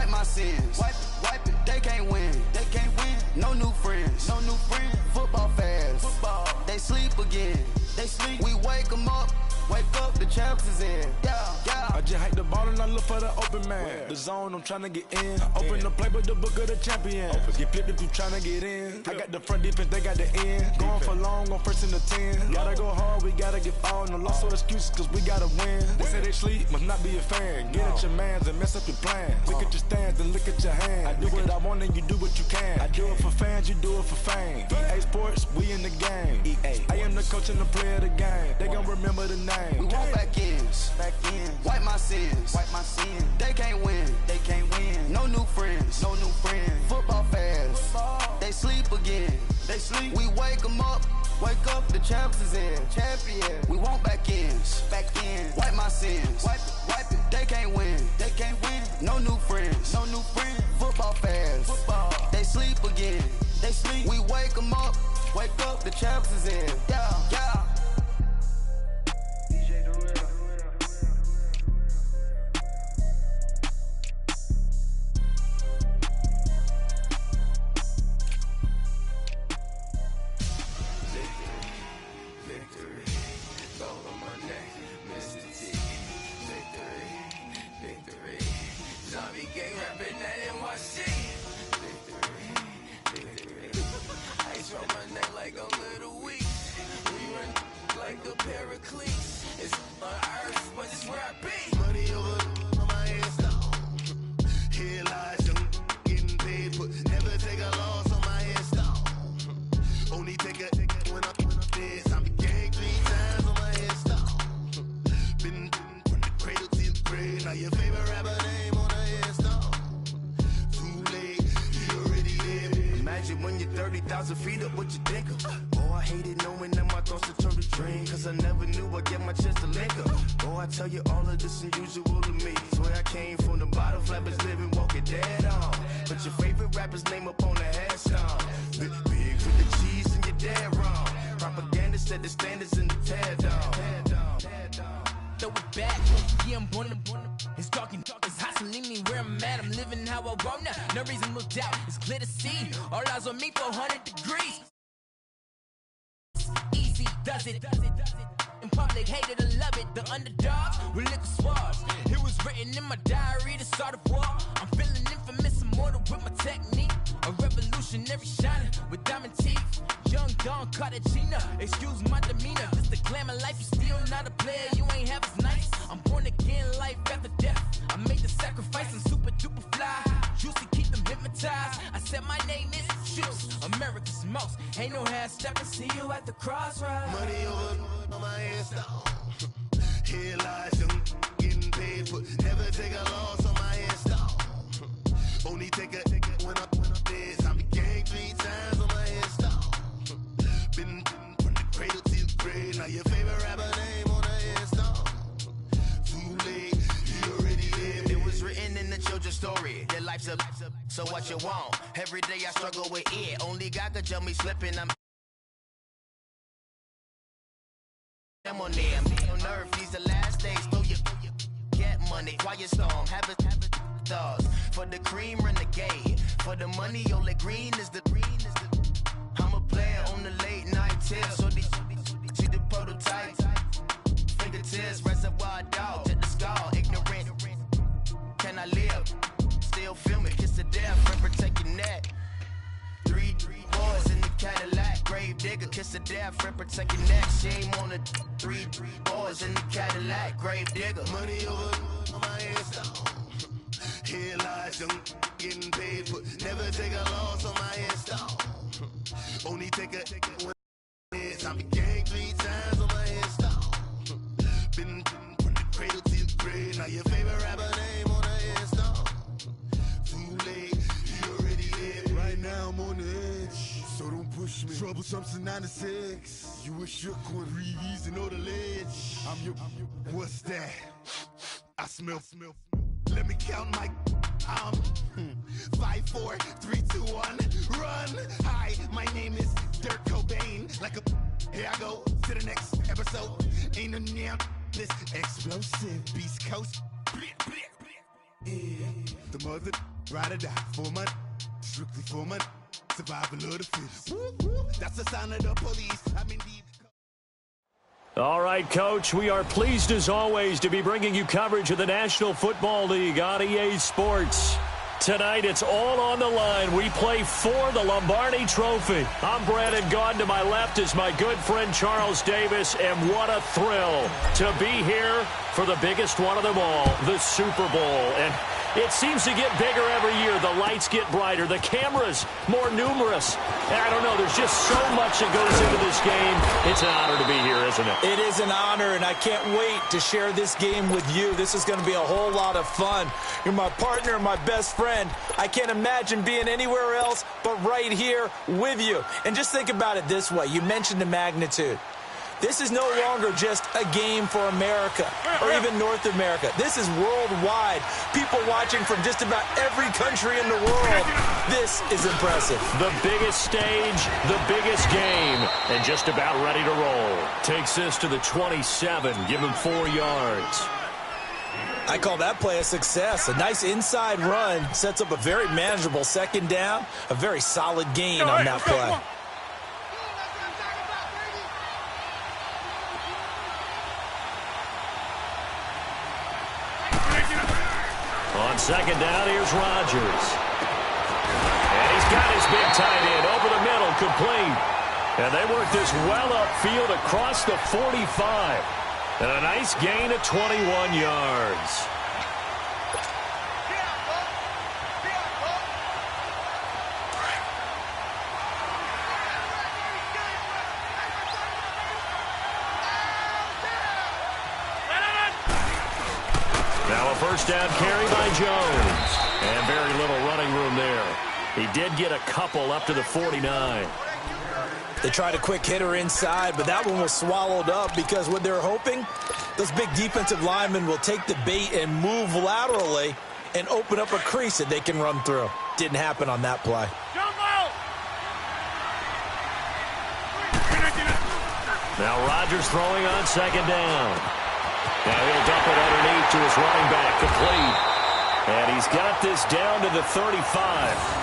Wipe my sins, wipe it. They can't win, No new friends, Football fast, They sleep again, We wake them up, the champs is in. Yeah. I just hate the ball and I look for the open man. The zone, I'm trying to get in. Open the playbook, the book of the champion. Get flipped if you trying to get in. I got the front defense, they got the end. Going for long, on first and the 10. Gotta go hard, we gotta get all. No loss or excuses, cause we gotta win. They say they sleep, must not be a fan. Get at your mans and mess up your plans. Look at your stands and look at your hands. I do what I want and you do what you can. I do it for fans, you do it for fame. EA Sports, we in the game. I am the coach and the player of the game. They gon' remember the name. We want back ends, Wipe my sins, They can't win, No new friends, Football fast, They sleep again, We wake them up, the champs is in. Champion. We want back ends, Wipe my sins, wipe it. They can't win, No new friends, Football fast, They sleep again, We wake them up, the champs is in. Yeah. When you're 30,000 feet up, what you think of? Oh, I hated knowing that my thoughts would turn to dream, cause I never knew I'd get my chance to link up. Oh, I tell you all of this unusual to me. Swear I came from the bottom, flappers living, walking dead on. Put your favorite rapper's name up on the headstone. Big for the cheese and you're dead wrong. Propaganda set the standards in the tear down. Throw it back, yeah, I'm born to. It's talking, it's hustling me where I'm at. I'm living how I want now. No reasonable doubt, it's clear to see. All eyes on me, 400 degrees. Easy does it. In public, hated or love it. The underdogs with liquor swabs. It was written in my diary, the start of war. I'm feeling infamous, immortal with my technique. A revolutionary shining with diamond teeth. Young Don Cartagena, excuse my demeanor. This the glamour life, you still not a player, you ain't half as nice. I'm born again, life after death. I made the sacrifice and super duper fly. Juicy, keep them hypnotized. I said my name is Juice, America's most. Ain't no half stepping, see you at the crossroads. Money over on my headstone. Here lies young, getting paid, but never take a loss on my headstone. Only take a when I'm dead. I became 3 times on my headstone. Been from the cradle to the grave. Now your favorite rapper name on the headstone. Too late, you already lived. It was written in the children's story. Their life's a so what you want. Every day I struggle with it. Only God could tell me slipping. I'm on there. I'm on earth. These the last days. Throw your get money. Quiet storm. Have it stars. For the cream, renegade. For the money, only green is the. I'm a player on the late night tips. So they see the prototype. Fingertips, reservoir dog. Check the skull. Ignorant. Can I live? Still film it. Kiss the death. Friend, protect your neck. 3 boys in the Cadillac. Grave digger. Kiss the death. Friend, protect your neck. Shame on the 3 boys in the Cadillac. Grave digger. Money over on my headstone. Here lies young, getting paid, but never take a loss on my headstone. Only take a when I became 3 times on my headstone. Been from the cradle to the grave. Now your favorite rapper name on the headstone. Too late, you already lived. Right now I'm on the edge, so don't push me. Troublesome since 96. You a shook one, breathe easy, know the ledge. I'm your. What's that? I smell. Let me count my 5, 4, 3, 2, 1, run. Hi, my name is Dirk Cobain. Like a here I go to the next episode. Ain't a damn this explosive Beast Coast. Yeah. The mother Ride or die for money, strictly for money. Survival of the fittest. That's the sound of the police. I'm indeed. All right, Coach, we are pleased as always to be bringing you coverage of the National Football League on EA Sports. Tonight, it's all on the line. We play for the Lombardi Trophy. I'm Brandon Gaudin. To my left is my good friend Charles Davis, and what a thrill to be here for the biggest one of them all, the Super Bowl. And it seems to get bigger every year. The lights get brighter. The cameras more numerous. And I don't know. There's just so much that goes into this game. It's an honor to be here, isn't it? It is an honor, and I can't wait to share this game with you. This is going to be a whole lot of fun. You're my partner, my best friend. I can't imagine being anywhere else but right here with you. And just think about it this way. You mentioned the magnitude. This is no longer just a game for America or even North America. This is worldwide. People watching from just about every country in the world. This is impressive. The biggest stage, the biggest game, and just about ready to roll. Takes this to the 27, give him 4 yards. I call that play a success. A nice inside run sets up a very manageable second down, a very solid gain on that play. On second down, here's Rodgers. And he's got his big tight end over the middle, complete. And they work this well upfield across the 45. And a nice gain of 21 yards. Now a first down carry by Jones. And very little running room there. He did get a couple up to the 49. They tried a quick hitter inside, but that one was swallowed up because what they're hoping, those big defensive linemen will take the bait and move laterally and open up a crease that they can run through. Didn't happen on that play. Now Rodgers throwing on second down. Now he'll dump it underneath to his running back, complete. And he's got this down to the 35.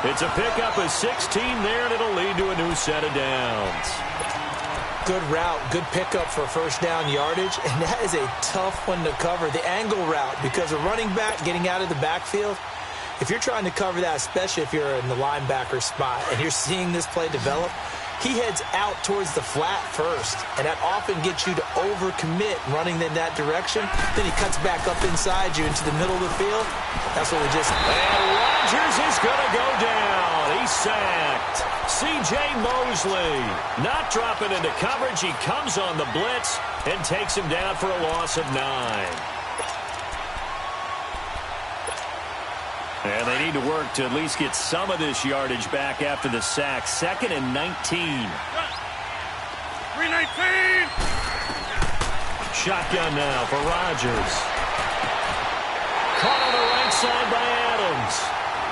It's a pickup of 16 there, and it'll lead to a new set of downs. Good route, good pickup for first down yardage, and that is a tough one to cover, the angle route, because a running back getting out of the backfield, if you're trying to cover that, especially if you're in the linebacker spot and you're seeing this play develop, he heads out towards the flat first, and that often gets you to overcommit running in that direction. Then he cuts back up inside you into the middle of the field. That's what we just... And Rodgers is going to go down. He's sacked. C.J. Mosley not dropping into coverage. He comes on the blitz and takes him down for a loss of 9. And they need to work to at least get some of this yardage back after the sack. 2nd and 19. 319. Shotgun now for Rodgers. Caught on the right side by Adams.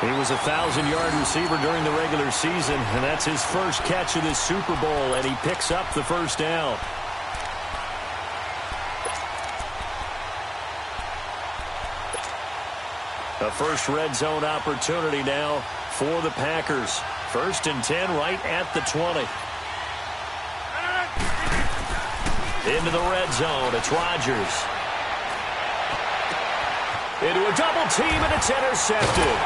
He was a 1,000-yard receiver during the regular season, and that's his first catch of this Super Bowl, and he picks up the first down. A first red zone opportunity now for the Packers. 1st and 10 right at the 20. Into the red zone. It's Rodgers. Into a double team, and it's intercepted.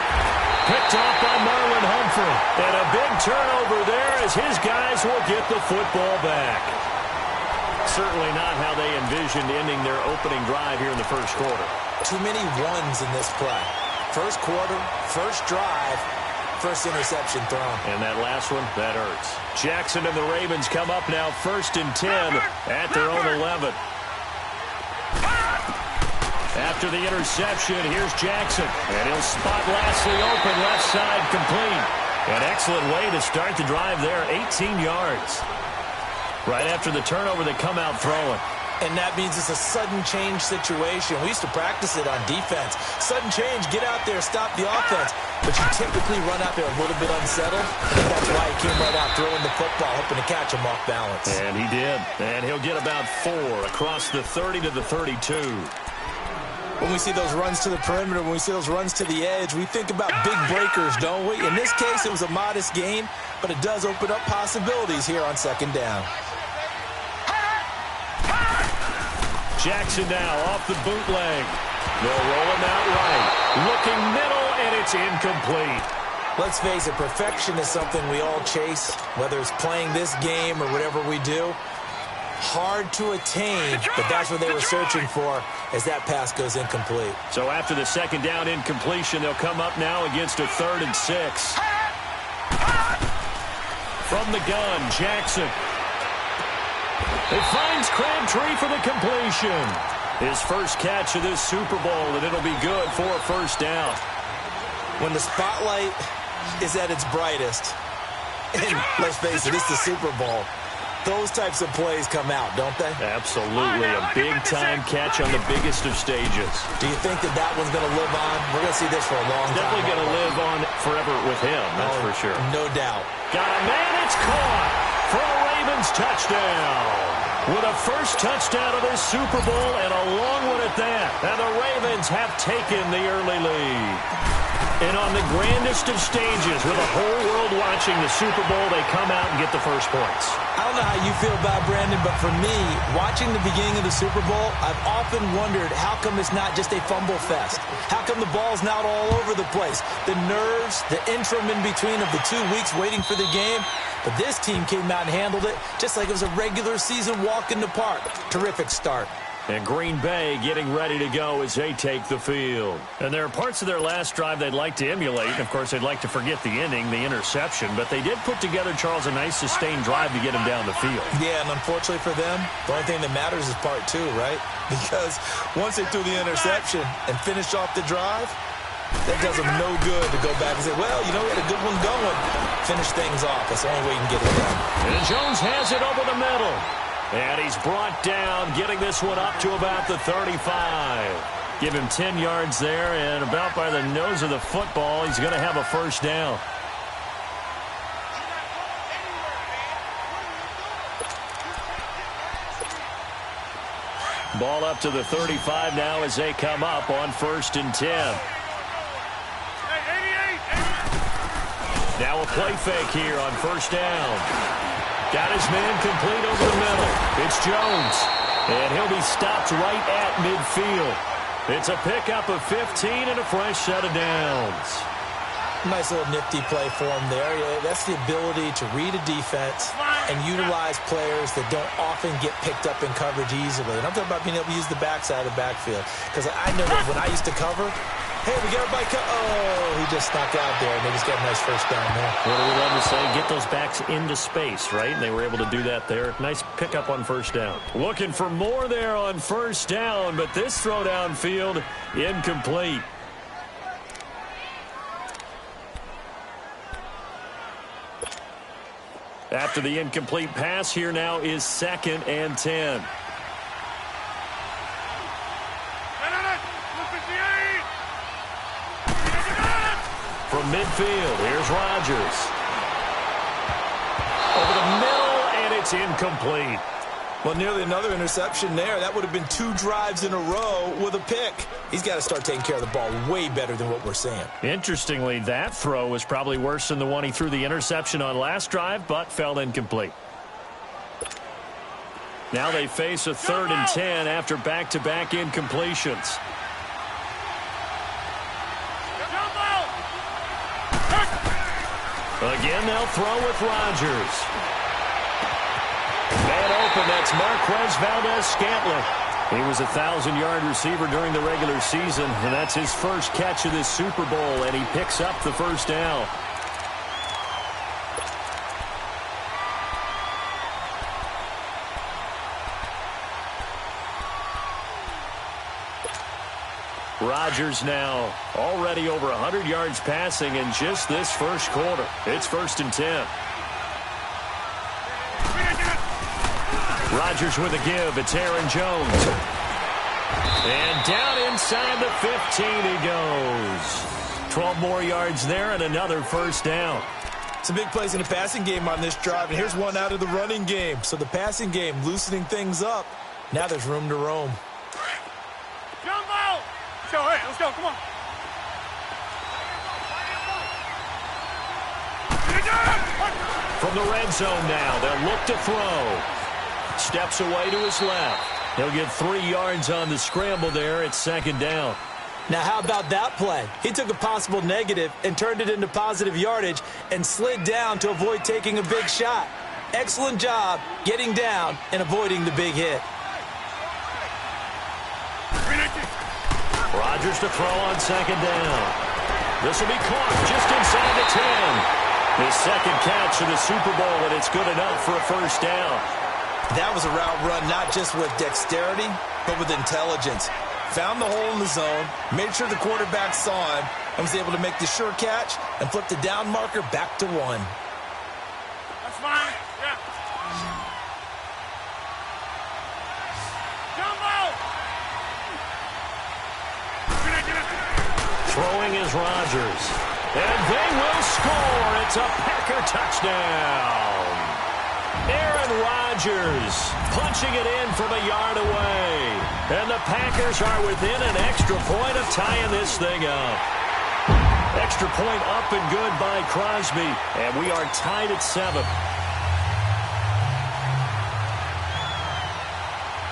Picked off by Marlon Humphrey. And a big turnover there as his guys will get the football back. Certainly not how they envisioned ending their opening drive here in the first quarter. Too many runs in this play. First quarter, first drive, first interception thrown. And that last one, that hurts. Jackson and the Ravens come up now 1st and 10 at their own 11. After the interception, here's Jackson. And he'll spot Lashley open, left side complete. An excellent way to start the drive there, 18 yards. Right after the turnover, they come out throwing. And that means it's a sudden change situation. We used to practice it on defense. Sudden change, get out there, stop the offense. But you typically run out there a little bit unsettled. And that's why he came right out throwing the football, hoping to catch him off balance. And he did. And he'll get about 4 across the 30 to the 32. When we see those runs to the perimeter, when we see those runs to the edge, we think about big breakers, don't we? In this case, it was a modest gain, but it does open up possibilities here on second down. Jackson now off the bootleg. They'll roll him out right. Looking middle, and it's incomplete. Let's face it, perfection is something we all chase, whether it's playing this game or whatever we do. Hard to attain, but that's what they were searching for as that pass goes incomplete. So after the second down incompletion, they'll come up now against a 3rd and 6. From the gun, Jackson. It finds Crabtree for the completion. His first catch of this Super Bowl, and it'll be good for a first down. When the spotlight is at its brightest, and let's face it, it's the Super Bowl, those types of plays come out, don't they? Absolutely. A big-time catch on the biggest of stages. Do you think that that one's going to live on? We're going to see this for a long time. Definitely going to live on forever with him, that's for sure. No doubt. Got a man, it's caught for a Ravens touchdown. With a first touchdown of this Super Bowl and a long one at that. And the Ravens have taken the early lead. And on the grandest of stages, with the whole world watching the Super Bowl, they come out and get the first points. I don't know how you feel about Brandon, but for me, watching the beginning of the Super Bowl, I've often wondered how come it's not just a fumble fest? How come the ball's not all over the place? The nerves, the interim in between of the 2 weeks waiting for the game. But this team came out and handled it just like it was a regular season walk in the park. Terrific start. And Green Bay getting ready to go as they take the field. And there are parts of their last drive they'd like to emulate. And, of course, they'd like to forget the inning, the interception. But they did put together, Charles, a nice sustained drive to get him down the field. Yeah, and unfortunately for them, the only thing that matters is part 2, right? Because once they threw the interception and finished off the drive, that does them no good to go back and say, well, you know, we had a good one going. Finish things off. That's the only way you can get it done. And Jones has it over the middle. And he's brought down, getting this one up to about the 35. Give him 10 yards there, and about by the nose of the football, he's going to have a first down. Ball up to the 35 now as they come up on 1st and 10. Now a play fake here on 1st down. Got his man complete over the middle. It's Jones. And he'll be stopped right at midfield. It's a pickup of 15 and a fresh set of downs. Nice little nifty play for him there. Yeah, that's the ability to read a defense and utilize players that don't often get picked up in coverage easily. And I'm talking about being able to use the backside of the backfield. Because I know that when I used to cover, hey, we got everybody oh, he just snuck out there, and they just got a nice first down there. What do we love to say? Get those backs into space, right? And they were able to do that there. Nice pickup on 1st down. Looking for more there on 1st down, but this throw downfield incomplete. After the incomplete pass, here now is 2nd and 10. From midfield, here's Rodgers. Over the middle, and it's incomplete. Well, nearly another interception there. That would have been 2 drives in a row with a pick. He's got to start taking care of the ball way better than what we're seeing. Interestingly, that throw was probably worse than the one he threw the interception on last drive, but fell incomplete. Now they face a 3rd and 10 after back-to-back incompletions. Again, they'll throw with Rodgers. Man open, that's Marquez Valdez-Scantling. He was a 1,000-yard receiver during the regular season, and that's his first catch of this Super Bowl, and he picks up the first down. Rodgers now already over 100 yards passing in just this first quarter. It's 1st and 10. Rodgers with a give. It's Aaron Jones. And down inside the 15 he goes. 12 more yards there and another first down. Some big plays in the passing game on this drive, and here's one out of the running game. So the passing game loosening things up. Now there's room to roam. go. Come on. From the red zone now, they'll look to throw. Steps away to his left. He'll get 3 yards on the scramble there. It's second down. Now, how about that play? He took a possible negative and turned it into positive yardage and slid down to avoid taking a big shot. Excellent job getting down and avoiding the big hit. Rodgers to throw on second down. This will be caught just inside the 10. His second catch in the Super Bowl, and it's good enough for a first down. That was a route run not just with dexterity, but with intelligence. Found the hole in the zone, made sure the quarterback saw him, and was able to make the sure catch and flip the down marker back to 1. That's fine. Yeah. Jumbo! Throwing is Rodgers. And they will score. It's a Packer touchdown. Aaron Rodgers punching it in from a yard away. And the Packers are within an extra point of tying this thing up. Extra point up and good by Crosby. And we are tied at 7.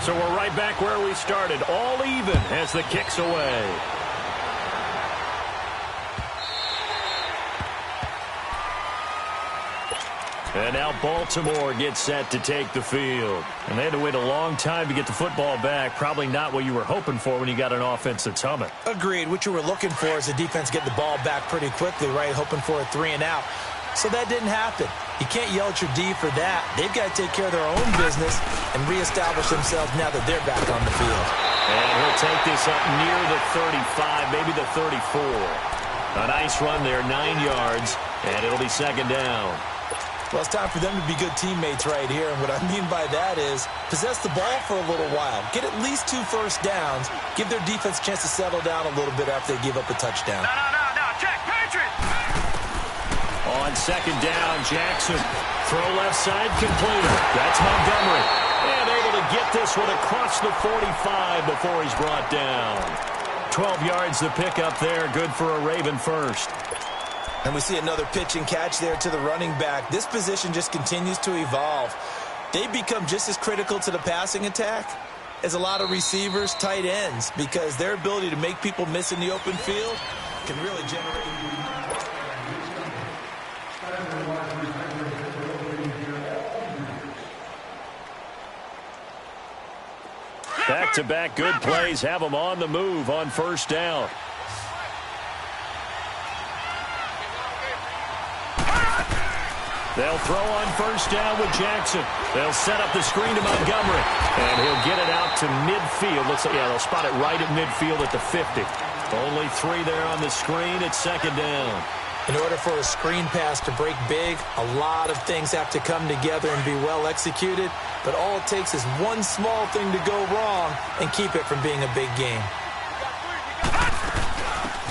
So we're right back where we started. All even as the kick's away. And now Baltimore gets set to take the field. And they had to wait a long time to get the football back. Probably not what you were hoping for when you got an offense that's humming. Agreed. What you were looking for is the defense getting the ball back pretty quickly, right? Hoping for a 3 and out. So that didn't happen. You can't yell at your D for that. They've got to take care of their own business and reestablish themselves now that they're back on the field. And he'll take this up near the 35, maybe the 34. A nice run there, 9 yards, and it'll be second down. Well, it's time for them to be good teammates right here. And what I mean by that is possess the ball for a little while. Get at least 2 first downs. Give their defense a chance to settle down a little bit after they give up a touchdown. No. Check, Patriot! On second down, Jackson. Throw left side, complete. That's Montgomery. And able to get this one across the 45 before he's brought down. 12 yards to pick up there. Good for a Raven first. And we see another pitch and catch there to the running back. This position just continues to evolve. They become just as critical to the passing attack as a lot of receivers, tight ends, because their ability to make people miss in the open field can really generate. Back-to-back good plays have them on the move on first down. They'll throw on first down with Jackson. They'll set up the screen to Montgomery. And he'll get it out to midfield. Looks like, yeah, they'll spot it right at midfield at the 50. Only 3 there on the screen. It's second down. In order for a screen pass to break big, a lot of things have to come together and be well executed. But all it takes is one small thing to go wrong and keep it from being a big game.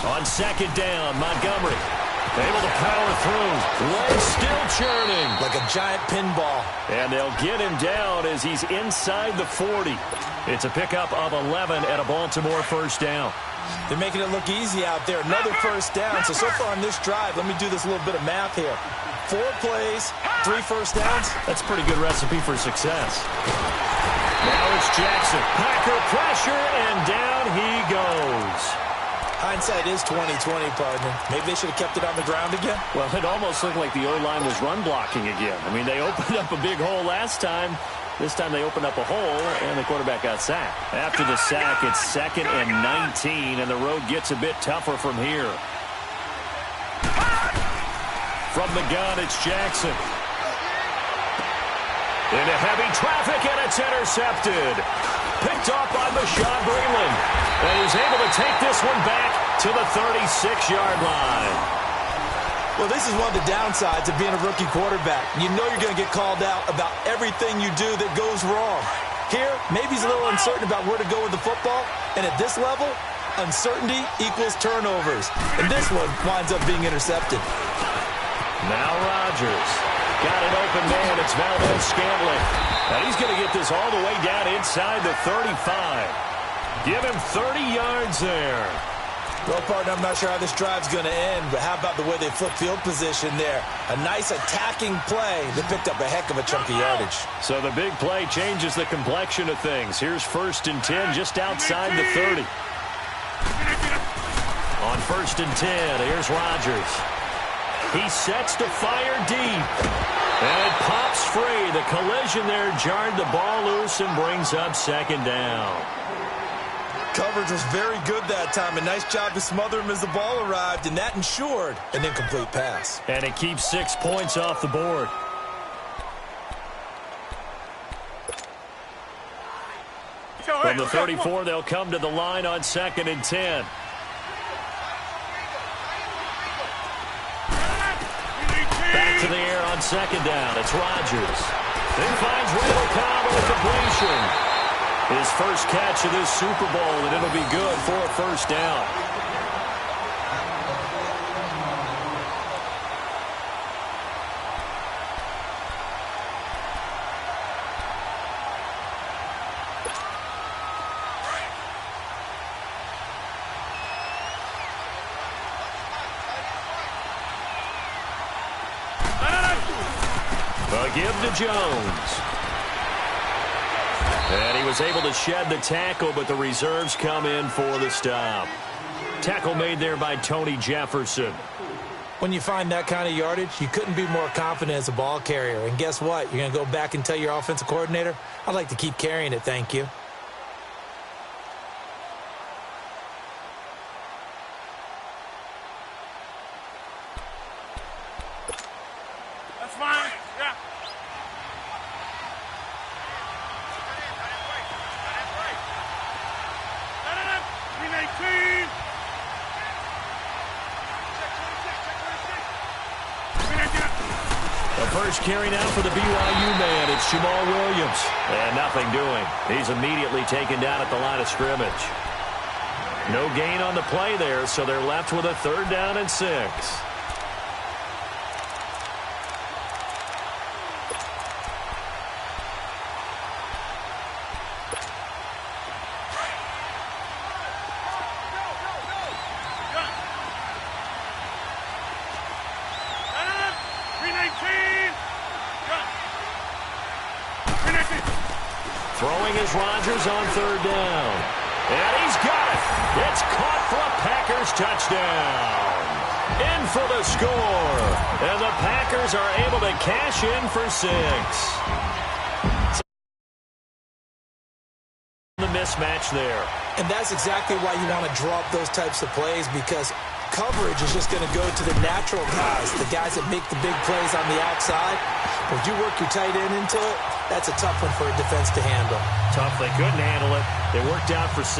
On second down, Montgomery. Able to power through. Legs still churning. Like a giant pinball. And they'll get him down as he's inside the 40. It's a pickup of 11 at a Baltimore first down. They're making it look easy out there. Another first down. So far on this drive, let me do this little bit of math here. 4 plays, 3 first downs. That's a pretty good recipe for success. Now it's Jackson. Packer pressure, and down he goes. Hindsight is 20/20, partner. Maybe they should have kept it on the ground again. Well, it almost looked like the O-line was run blocking again. I mean, they opened up a big hole last time. This time they opened up a hole, and the quarterback got sacked. After the sack, it's 2nd and 19, and the road gets a bit tougher from here. From the gun, it's Jackson. Into heavy traffic, and it's intercepted. Picked off by Bashaud Breeland. And he's able to take this one back to the 36-yard line. Well, this is one of the downsides of being a rookie quarterback. You know you're going to get called out about everything you do that goes wrong. Here, maybe he's a little uncertain about where to go with the football. And at this level, uncertainty equals turnovers. And this one winds up being intercepted. Now Rodgers. Got an open man. It's Valdez-Scantling. And he's going to get this all the way down inside the 35. Give him 30 yards there. Well, partner, I'm not sure how this drive's going to end, but how about the way they flip field position there? A nice attacking play that picked up a heck of a chunk of yardage. So the big play changes the complexion of things. Here's 1st and 10 just outside the 30. On 1st and 10, here's Rodgers. He sets to fire deep. And it pops free. The collision there jarred the ball loose and brings up 2nd down. Coverage was very good that time. A nice job to smother him as the ball arrived, and that ensured an incomplete pass. And it keeps 6 points off the board. From the 34, they'll come to the line on 2nd and 10. Back to the air on 2nd down. It's Rodgers. He finds Randall Cobb with a completion. His first catch of this Super Bowl, and it'll be good for a 1st down. A give to Jones. And he was able to shed the tackle, but the reserves come in for the stop. Tackle made there by Tony Jefferson. When you find that kind of yardage, you couldn't be more confident as a ball carrier. And guess what? You're going to go back and tell your offensive coordinator, I'd like to keep carrying it, thank you. That's fine. Yeah. The first carry now for the BYU man. It's Jamal Williams. And nothing doing. He's immediately taken down at the line of scrimmage. No gain on the play there, so they're left with a 3rd down and 6. Throwing is Rodgers on 3rd down. And he's got it. It's caught for a Packers touchdown. In for the score. And the Packers are able to cash in for 6. The mismatch there. And that's exactly why you want to draw up those types of plays, because coverage is just going to go to the natural guys, the guys that make the big plays on the outside. If you work your tight end into it, that's a tough one for a defense to handle. Tough. They couldn't handle it. They worked out for 6.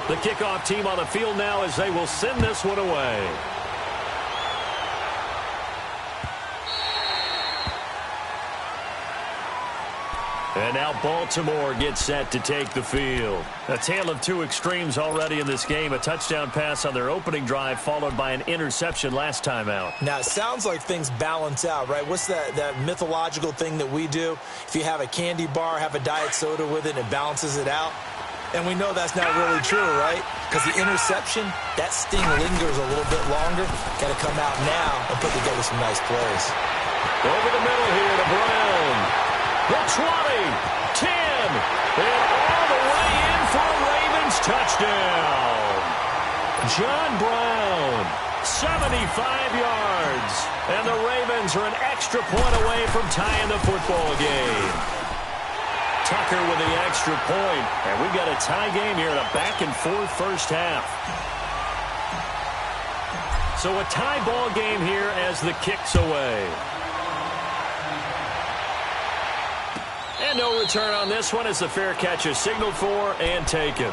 The kickoff team on the field now as they will send this one away. And now Baltimore gets set to take the field. A tale of 2 extremes already in this game. A touchdown pass on their opening drive followed by an interception last time out. Now, it sounds like things balance out, right? What's that mythological thing that we do? If you have a candy bar, have a diet soda with it, it balances it out. And we know that's not really true, right? Because the interception, that sting lingers a little bit longer. Got to come out now and put together some nice plays. Over the middle here to Brown. The 20, 10, and all the way in for a Ravens touchdown. John Brown, 75 yards. And the Ravens are an extra point away from tying the football game. Tucker with the extra point. And we've got a tie game here in a back-and-forth first half. So a tie ball game here as the kick's away. And no return on this one as the fair catch is signaled for and taken.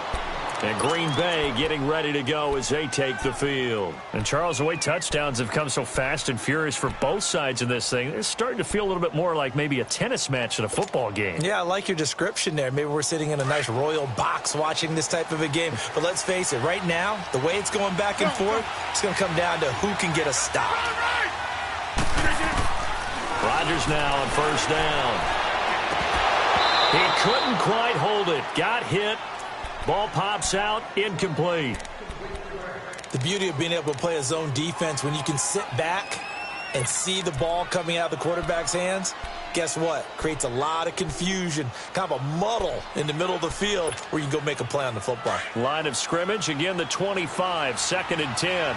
And Green Bay getting ready to go as they take the field. And Charles, the way touchdowns have come so fast and furious for both sides in this thing, it's starting to feel a little bit more like maybe a tennis match than a football game. Yeah, I like your description there. Maybe we're sitting in a nice royal box watching this type of a game. But let's face it, right now, the way it's going back and forth, it's going to come down to who can get a stop. Rodgers now on 1st down. He couldn't quite hold it. Got hit. Ball pops out, incomplete. The beauty of being able to play a zone defense when you can sit back and see the ball coming out of the quarterback's hands, guess what? Creates a lot of confusion, kind of a muddle in the middle of the field where you can go make a play on the football. Line of scrimmage, again the 25, 2nd and 10.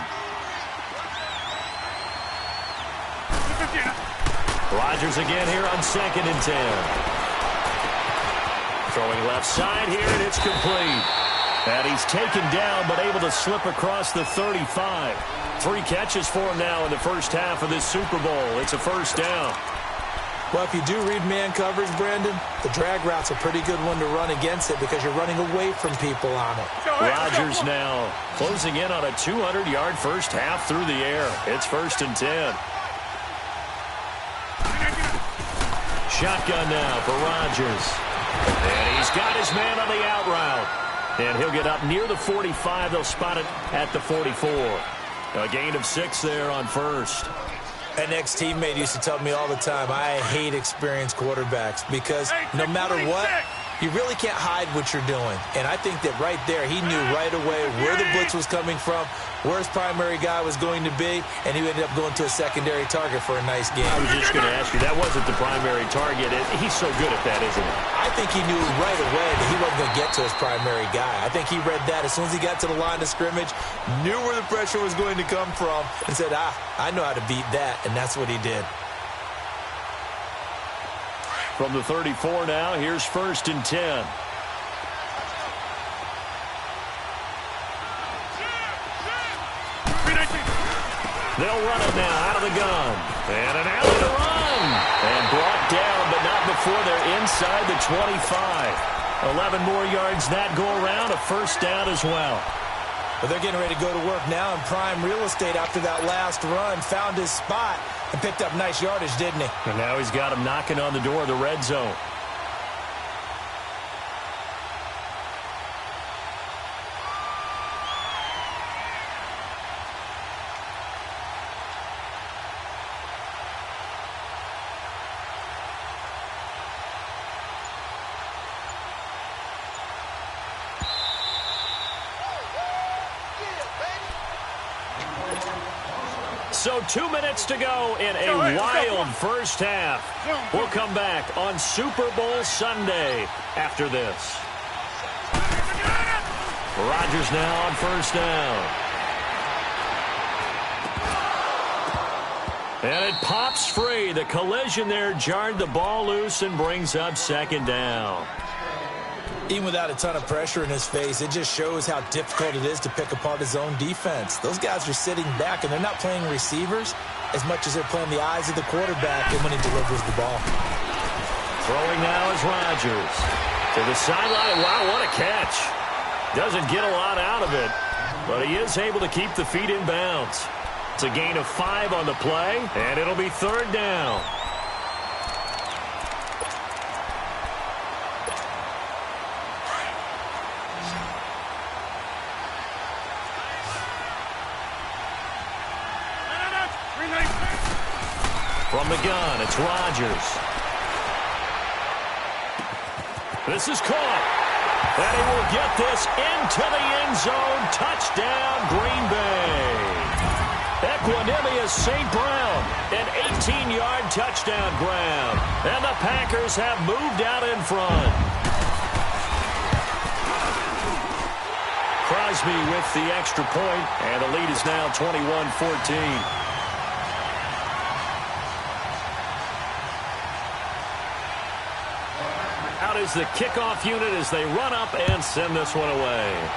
Rodgers again here on 2nd and 10. Throwing left side here, and it's complete. And he's taken down, but able to slip across the 35. 3 catches for him now in the first half of this Super Bowl. It's a first down. Well, if you do read man coverage, Brandon, the drag route's a pretty good one to run against it because you're running away from people on it. Rodgers now closing in on a 200-yard first half through the air. It's 1st and 10. Shotgun now for Rodgers. And he's got his man on the out route. And he'll get up near the 45. They'll spot it at the 44. A gain of 6 there on first. An ex-teammate used to tell me all the time, I hate experienced quarterbacks because no matter what, you really can't hide what you're doing. And I think that right there, he knew right away where the blitz was coming from, where his primary guy was going to be, and he ended up going to a secondary target for a nice game. I was just going to ask you, that wasn't the primary target. He's so good at that, isn't he? I think he knew right away that he wasn't going to get to his primary guy. I think he read that as soon as he got to the line of scrimmage, knew where the pressure was going to come from, and said, I know how to beat that, and that's what he did. From the 34 now, here's 1st and 10. They'll run it now out of the gun. And an alley to run. And brought down, but not before they're inside the 25. 11 more yards that go around, a first down as well. But they're getting ready to go to work now in prime real estate after that last run. Found his spot and picked up nice yardage, didn't he? And now he's got him knocking on the door of the red zone. So 2 minutes to go in a wild first half. We'll come back on Super Bowl Sunday after this. Rodgers now on first down. And it pops free. The collision there jarred the ball loose and brings up 2nd down. Even without a ton of pressure in his face, it just shows how difficult it is to pick apart his own defense. Those guys are sitting back, and they're not playing receivers as much as they're playing the eyes of the quarterback and when he delivers the ball. Throwing now is Rodgers. To the sideline. Wow, what a catch. Doesn't get a lot out of it, but he is able to keep the feet in bounds. It's a gain of 5 on the play, and it'll be 3rd down. From the gun, it's Rodgers. This is caught. And he will get this into the end zone. Touchdown, Green Bay. Equanimous St. Brown, an 18-yard touchdown grab. And the Packers have moved out in front. Crosby with the extra point, and the lead is now 21-14. Out is the kickoff unit as they run up and send this one away.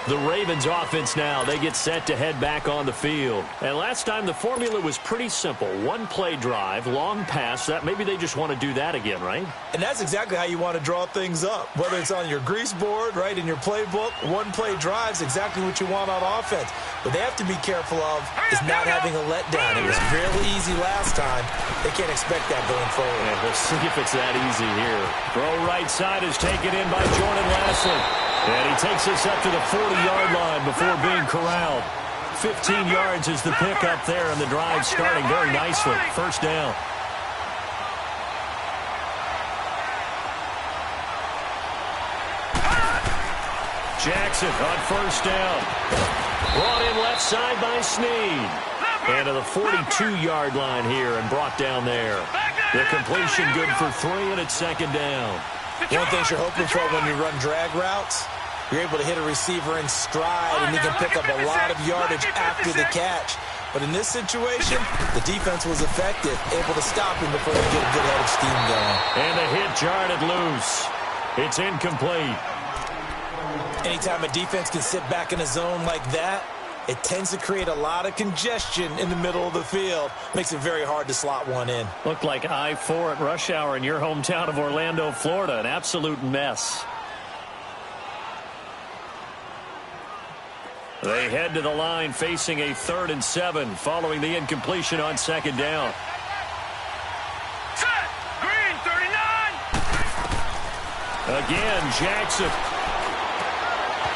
The Ravens offense now, they get set to head back on the field. And last time the formula was pretty simple. One play drive, long pass. That maybe they just want to do that again, right? And that's exactly how you want to draw things up. Whether it's on your grease board, right, in your playbook, one play drive is exactly what you want on offense. What they have to be careful of is not having a letdown. It was fairly easy last time. They can't expect that going forward. And we'll see if it's that easy here. Throw right side is taken in by Jordan Lasley. And he takes us up to the 40-yard line before being corralled. 15 yards is the pickup there, and the drive starting very nicely. First down. Jackson on first down. Brought in left side by Snead. And to the 42-yard line here and brought down there. The completion good for 3, and it's second down. One thing you're hoping for when you run drag routes, you're able to hit a receiver in stride, and he can pick up a lot of yardage after the catch. But in this situation, the defense was effective, able to stop him before he get a good head of steam going. And the hit jarred it loose. It's incomplete. Anytime a defense can sit back in a zone like that, it tends to create a lot of congestion in the middle of the field. Makes it very hard to slot one in. Looked like I-4 at rush hour in your hometown of Orlando, Florida. An absolute mess. They head to the line facing a 3rd and 7 following the incompletion on second down. Set! Green, 39! Again, Jackson.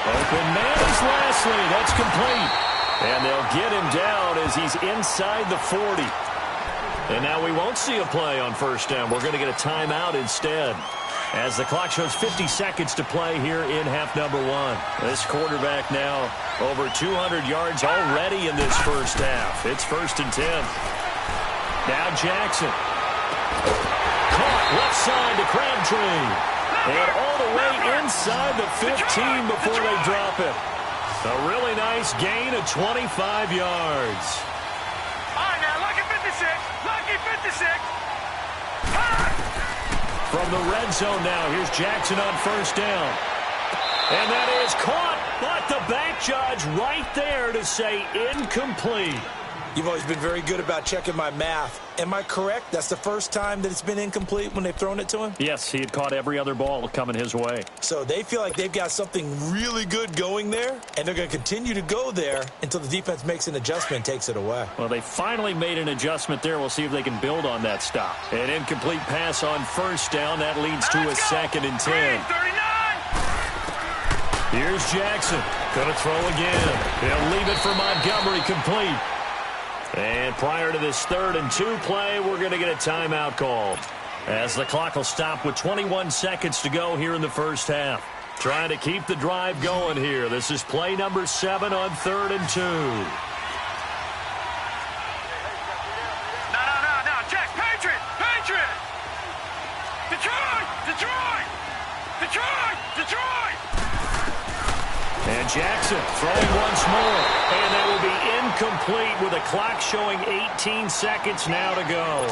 Open man is Lashley. That's complete. And they'll get him down as he's inside the 40. And now we won't see a play on first down. We're going to get a timeout instead, as the clock shows 50 seconds to play here in half number 1. This quarterback now over 200 yards already in this first half. It's 1st and 10. Now Jackson. Caught left side to Crabtree. And all the way inside the 15 before they drop it. A really nice gain of 25 yards. All right, now, lucky 56. Lucky 56. From the red zone now, here's Jackson on first down. And that is caught, but the back judge right there to say incomplete. You've always been very good about checking my math. Am I correct? That's the first time that it's been incomplete when they've thrown it to him? Yes, he had caught every other ball coming his way. So they feel like they've got something really good going there, and they're going to continue to go there until the defense makes an adjustment and takes it away. Well, they finally made an adjustment there. We'll see if they can build on that stop. An incomplete pass on first down. That leads to a 2nd and 10. Here's Jackson. Gonna throw again. He'll leave it for Montgomery, complete. And prior to this 3rd and 2 play, we're going to get a timeout called, as the clock will stop with 21 seconds to go here in the first half. Trying to keep the drive going here. This is play number 7 on 3rd and 2. No. Check. Patriot. Detroit. And Jackson throwing once more. And that will be incomplete with a clock showing 18 seconds now to go.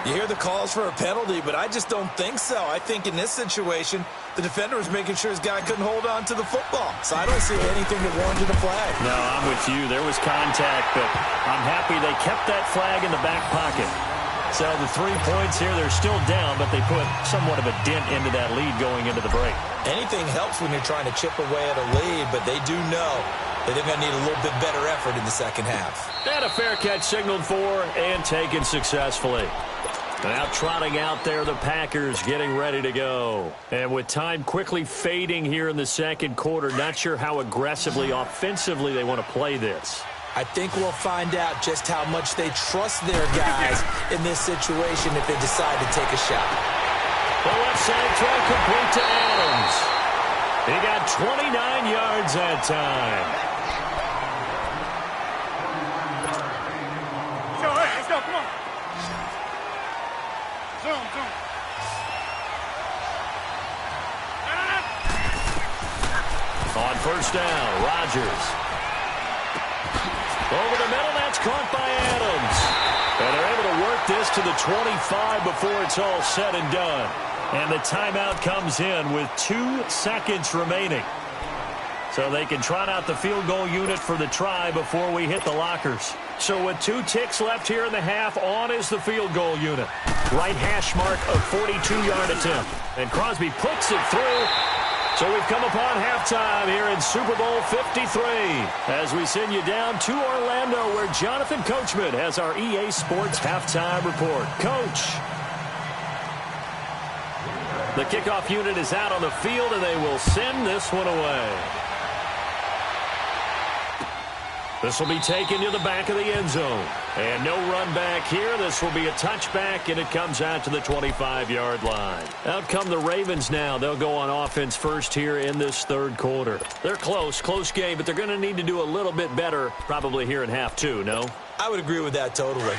You hear the calls for a penalty, but I just don't think so. I think in this situation, the defender was making sure his guy couldn't hold on to the football. So I don't see anything that warranted a flag. No, I'm with you. There was contact, but I'm happy they kept that flag in the back pocket. So the 3 points here, they're still down, but they put somewhat of a dent into that lead going into the break. Anything helps when you're trying to chip away at a lead, but they do know that they're going to need a little bit better effort in the second half. And a fair catch signaled for and taken successfully. Now trotting out there, the Packers getting ready to go. And with time quickly fading here in the second quarter, not sure how aggressively, offensively they want to play this. I think we'll find out just how much they trust their guys in this situation if they decide to take a shot. The left side throw complete to Adams. He got 29 yards that time. Let's go, come on. Zoom. On first down, Rodgers. Over the middle, that's caught by Adams. And they're able to work this to the 25 before it's all said and done. And the timeout comes in with 2 seconds remaining. So they can trot out the field goal unit for the try before we hit the lockers. So with 2 ticks left here in the half, on is the field goal unit. Right hash mark of 42-yard attempt. And Crosby puts it through. So we've come upon halftime here in Super Bowl 53 as we send you down to Orlando, where Jonathan Coachman has our EA Sports halftime report. Coach. The kickoff unit is out on the field, and they will send this one away. This will be taken to the back of the end zone. And no run back here. This will be a touchback, and it comes out to the 25-yard line. Out come the Ravens now. They'll go on offense first here in this third quarter. They're close game, but they're going to need to do a little bit better probably here in half two, no? I would agree with that totally.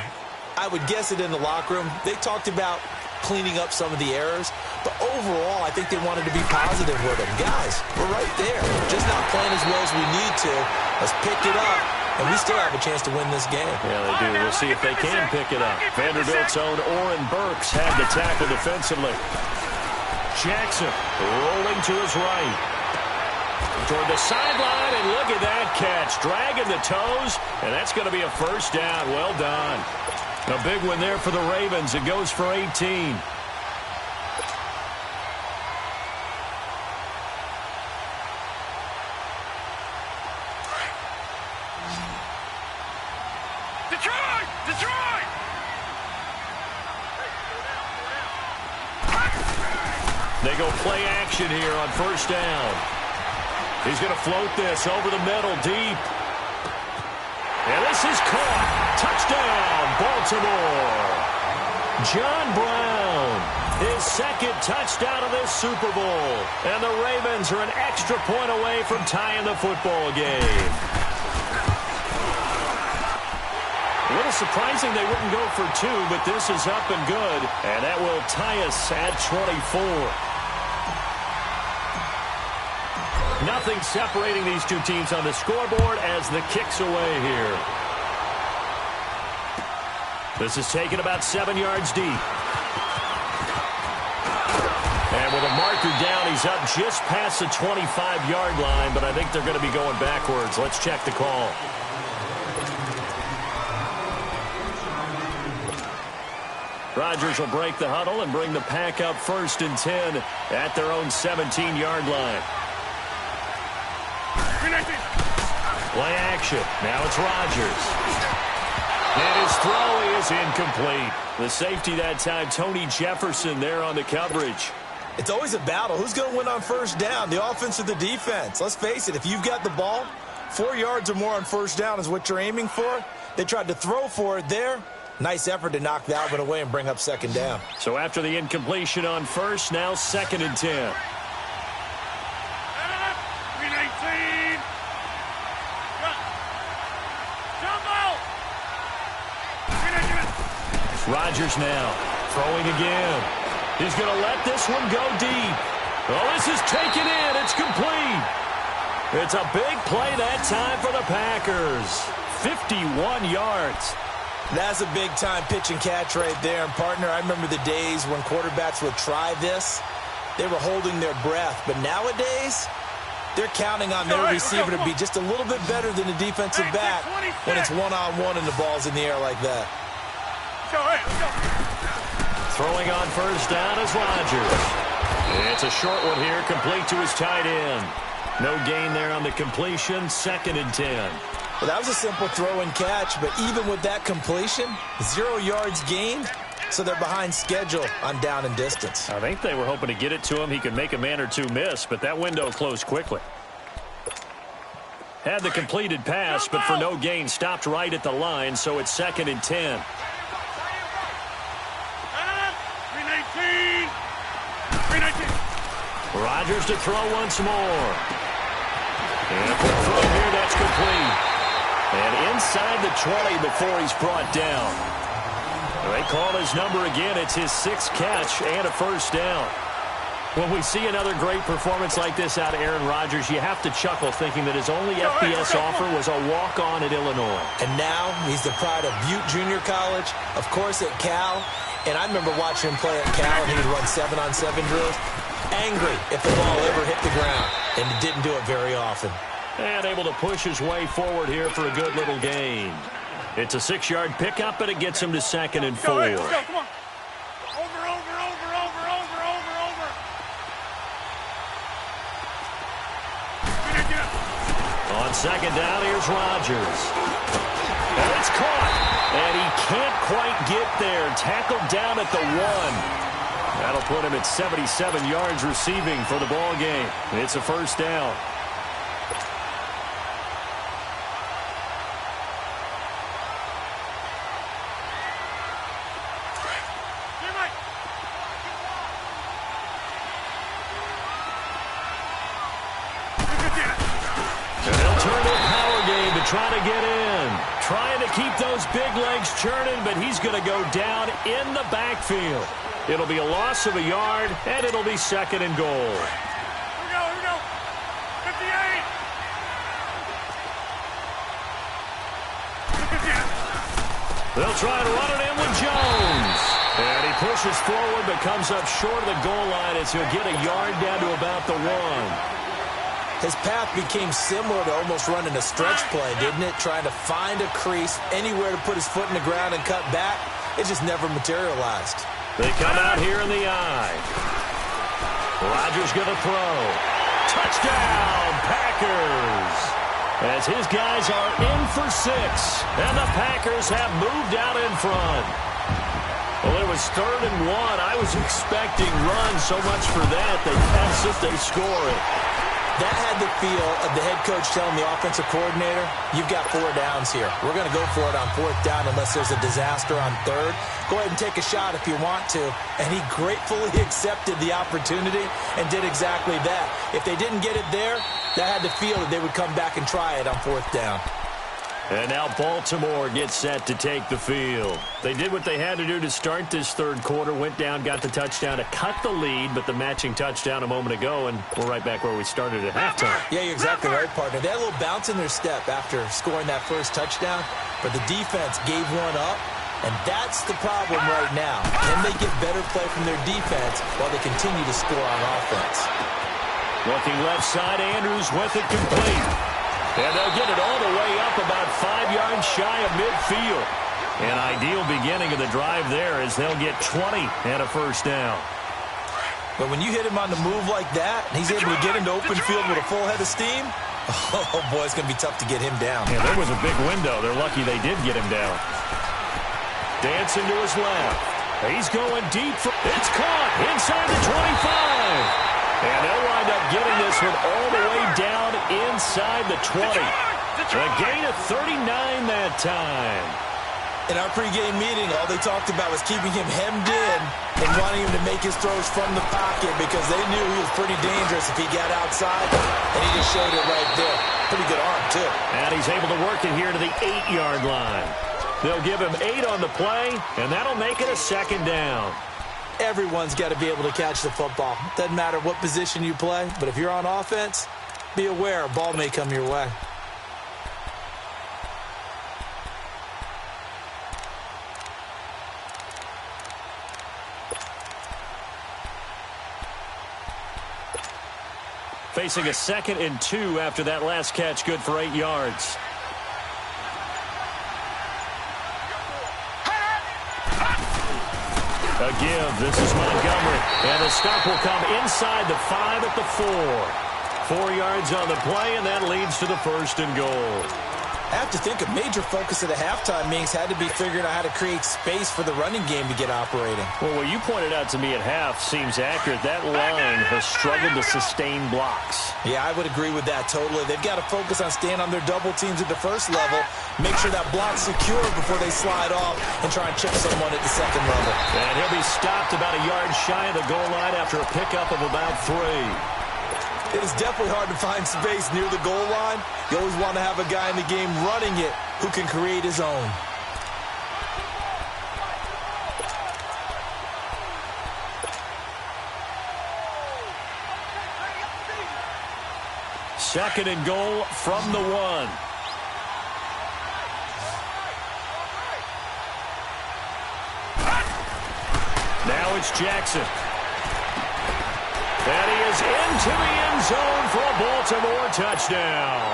I would guess it in the locker room. They talked about cleaning up some of the errors, but overall, I think they wanted to be positive with them. Guys, we're right there. We're just not playing as well as we need to. Let's pick it up, and we still have a chance to win this game. Yeah, they do. We'll see if they can pick it up. Vanderbilt's own Oren Burks had the tackle defensively. Jackson rolling to his right. Toward the sideline, and look at that catch. Dragging the toes, and that's going to be a first down. Well done. A big one there for the Ravens. It goes for 18. Detroit! Detroit! They go play action here on first down. He's going to float this over the middle deep. And this is caught. Touchdown, Baltimore. John Brown, his second touchdown of this Super Bowl. And the Ravens are an extra point away from tying the football game. A little surprising they wouldn't go for two, but this is up and good. And that will tie us at 24. Nothing separating these two teams on the scoreboard as the kick's away here. This is taken about 7 yards deep. And with a marker down, he's up just past the 25-yard line, but I think they're going to be going backwards. Let's check the call. Rodgers will break the huddle and bring the pack up 1st and 10 at their own 17-yard line. Play action. Now it's Rodgers. And his throw is incomplete. The safety that time, Tony Jefferson there on the coverage. It's always a battle. Who's going to win on first down, the offense or the defense? Let's face it, if you've got the ball, 4 yards or more on first down is what you're aiming for. They tried to throw for it there. Nice effort to knock that one away and bring up second down. So after the incompletion on first, now 2nd and 10. Rodgers now throwing again. He's going to let this one go deep. Oh, this is taken in. It's complete. It's a big play that time for the Packers. 51 yards. That's a big-time pitch and catch right there. And, partner, I remember the days when quarterbacks would try this. They were holding their breath. But nowadays, they're counting on their receiver to be just a little bit better than the defensive back when it's one-on-one and the ball's in the air like that. Throwing on first down is Rodgers. It's a short one here, complete to his tight end. No gain there on the completion, 2nd and 10. Well, that was a simple throw and catch, but even with that completion, 0 yards gained, so they're behind schedule on down and distance. I think they were hoping to get it to him. He could make a man or two miss, but that window closed quickly. Had the completed pass, but for no gain, stopped right at the line, so it's 2nd and 10. Rodgers to throw once more. And a quick throw here, that's complete. And inside the 20 before he's brought down. They call his number again. It's his 6th catch and a first down. When we see another great performance like this out of Aaron Rodgers, you have to chuckle thinking that his only FBS offer was a walk-on at Illinois. And now he's the pride of Butte Junior College, of course at Cal. And I remember watching him play at Cal, and he would run 7-on-7 drills. Angry if the ball ever hit the ground, and he didn't do it very often. And able to push his way forward here for a good little gain. It's a 6-yard pickup, but it gets him to 2nd and 4. Let's go, come on. Over. On 2nd down, here's Rodgers. And it's caught. And he can't quite get there. Tackled down at the 1. That'll put him at 77 yards receiving for the ball game. It's a first down. try to get in. Trying to keep those big legs churning, but he's going to go down in the backfield. It'll be a loss of a yard, and it'll be 2nd and goal. Here we go. 58. 58. They'll try to run it in with Jones. And he pushes forward but comes up short of the goal line as he'll get a yard down to about the 1. His path became similar to almost running a stretch play, didn't it? Trying to find a crease, anywhere to put his foot in the ground and cut back. It just never materialized. They come out here in the eye. Rodgers going to throw. Touchdown, Packers! As his guys are in for 6, and the Packers have moved out in front. Well, it was 3rd and 1. I was expecting runs so much for that. They pass it, they score it. That had the feel of the head coach telling the offensive coordinator, you've got 4 downs here. We're going to go for it on 4th down unless there's a disaster on 3rd. Go ahead and take a shot if you want to. And he gratefully accepted the opportunity and did exactly that. If they didn't get it there, that had the feel that they would come back and try it on 4th down. And now Baltimore gets set to take the field. They did what they had to do to start this 3rd quarter, went down, got the touchdown to cut the lead, but the matching touchdown a moment ago, and we're right back where we started at halftime. Yeah, you're exactly right, partner. They had a little bounce in their step after scoring that first touchdown, but the defense gave one up, and that's the problem right now. Can they get better play from their defense while they continue to score on offense? Looking left side, Andrews with it complete. And they'll get it all the way up about 5 yards shy of midfield. An ideal beginning of the drive there as they'll get 20 and a 1st down. But when you hit him on the move like that, and he's able to get into open field with a full head of steam, oh, boy, it's going to be tough to get him down. Yeah, there was a big window. They're lucky they did get him down. Dancing to his left. He's going deep. It's caught inside the 25. And they'll wind up getting this one all the way down inside the 20. A gain of 39 that time. In our pregame meeting, all they talked about was keeping him hemmed in and wanting him to make his throws from the pocket because they knew he was pretty dangerous if he got outside, and he just showed it right there. Pretty good arm, too. And he's able to work it here to the 8-yard line. They'll give him 8 on the play, and that'll make it a 2nd down. Everyone's got to be able to catch the football. Doesn't matter what position you play, but if you're on offense, be aware a ball may come your way. Facing a 2nd and 2 after that last catch, good for 8 yards. A give. This is Montgomery. And the stop will come inside the 5 at the 4. 4 yards on the play, and that leads to the 1st and goal. I have to think a major focus of the halftime meetings had to be figuring out how to create space for the running game to get operating. Well, what you pointed out to me at half seems accurate. That line has struggled to sustain blocks. Yeah, I would agree with that totally. They've got to focus on staying on their double teams at the 1st level, make sure that block's secure before they slide off and try and chip someone at the 2nd level. And he'll be stopped about a yard shy of the goal line after a pickup of about 3. It is definitely hard to find space near the goal line. You always want to have a guy in the game running it who can create his own. Second and goal from the 1. Now it's Jackson. And he is into the end zone for a Baltimore touchdown.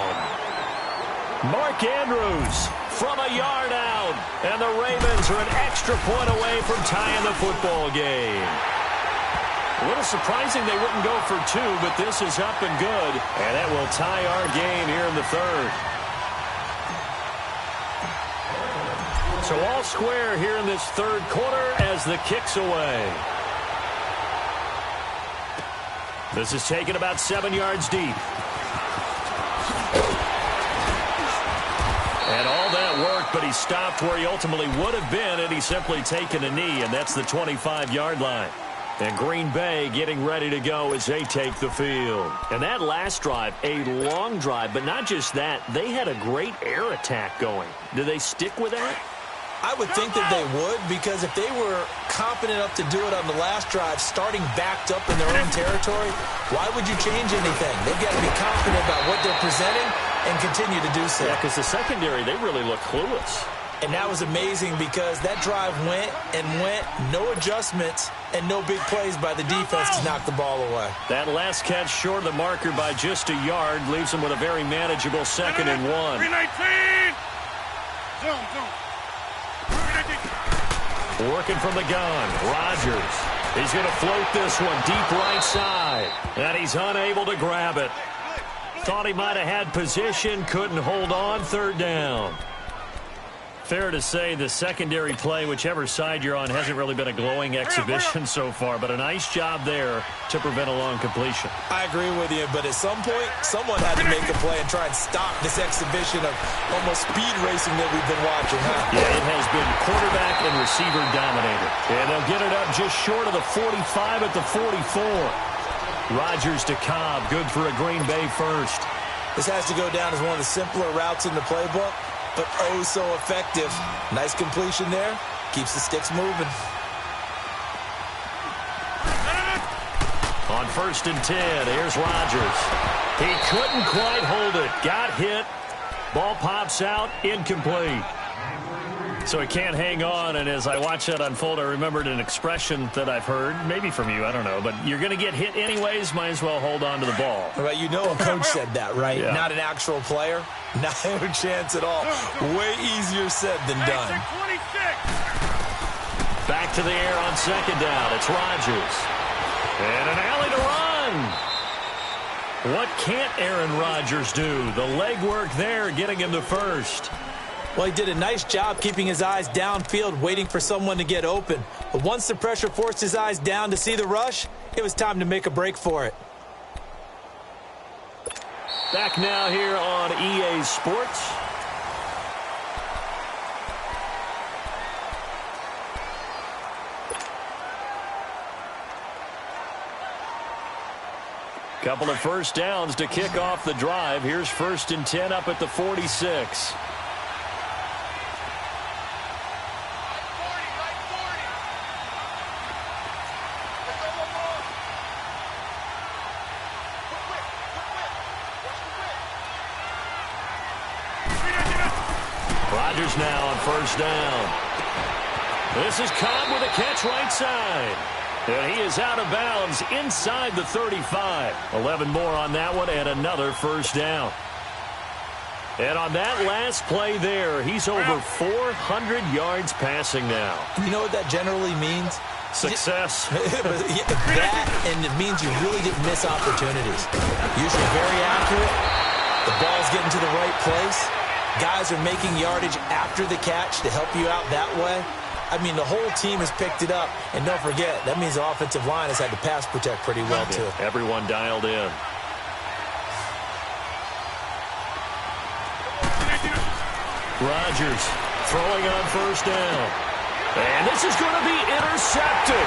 Mark Andrews from a yard out. And the Ravens are an extra point away from tying the football game. A little surprising they wouldn't go for 2, but this is up and good. And that will tie our game here in the 3rd. So all square here in this 3rd quarter as the kick's away. This is taken about 7 yards deep. And all that worked, but he stopped where he ultimately would have been, and he's simply taken a knee, and that's the 25-yard line. And Green Bay getting ready to go as they take the field. And that last drive, a long drive, but not just that. They had a great air attack going. Do they stick with that? I would think that they would, because if they were confident enough to do it on the last drive, starting backed up in their own territory, why would you change anything? They've got to be confident about what they're presenting and continue to do so. Yeah, because the secondary, they really look clueless. And that was amazing because that drive went and went, no adjustments, and no big plays by the defense to knock the ball away. That last catch short of the marker by just a yard leaves them with a very manageable 2nd and 1. 319! Zoom. Working from the gun, Rodgers. He's going to float this one deep right side, and he's unable to grab it. Thought he might have had position, couldn't hold on, 3rd down. Fair to say the secondary play, whichever side you're on, hasn't really been a glowing exhibition so far, but a nice job there to prevent a long completion. I agree with you, but at some point, someone had to make a play and try and stop this exhibition of almost speed racing that we've been watching, huh? Yeah, it has been quarterback and receiver dominated. And they'll get it up just short of the 45 at the 44. Rodgers to Cobb, good for a Green Bay first. This has to go down as one of the simpler routes in the playbook, but oh so effective. Nice completion there. Keeps the sticks moving. On 1st and 10, here's Rodgers. He couldn't quite hold it. Got hit. Ball pops out. Incomplete. So he can't hang on, and as I watch that unfold, I remembered an expression that I've heard, maybe from you, I don't know, but you're going to get hit anyways, might as well hold on to the ball. Right, you know a coach said that, right? Yeah. Not an actual player. Not a chance at all. Way easier said than done. Back to the air on 2nd down. It's Rodgers. And an alley to run. What can't Aaron Rodgers do? The legwork there getting him to first. Well, he did a nice job keeping his eyes downfield, waiting for someone to get open. But once the pressure forced his eyes down to see the rush, it was time to make a break for it. Back now here on EA Sports. Couple of first downs to kick off the drive. Here's 1st and 10 up at the 46. Rodgers now on 1st down. This is Cobb with a catch right side. And he is out of bounds inside the 35. 11 more on that one and another 1st down. And on that last play there, he's over 400 yards passing now. You know what that generally means? Success. That, and it means you really didn't miss opportunities. Usually very accurate. The ball's getting to the right place. Guys are making yardage after the catch to help you out that way. I mean, the whole team has picked it up. And don't forget, that means the offensive line has had to pass protect pretty well, too. Everyone dialed in. Rodgers throwing on 1st down. And this is going to be intercepted.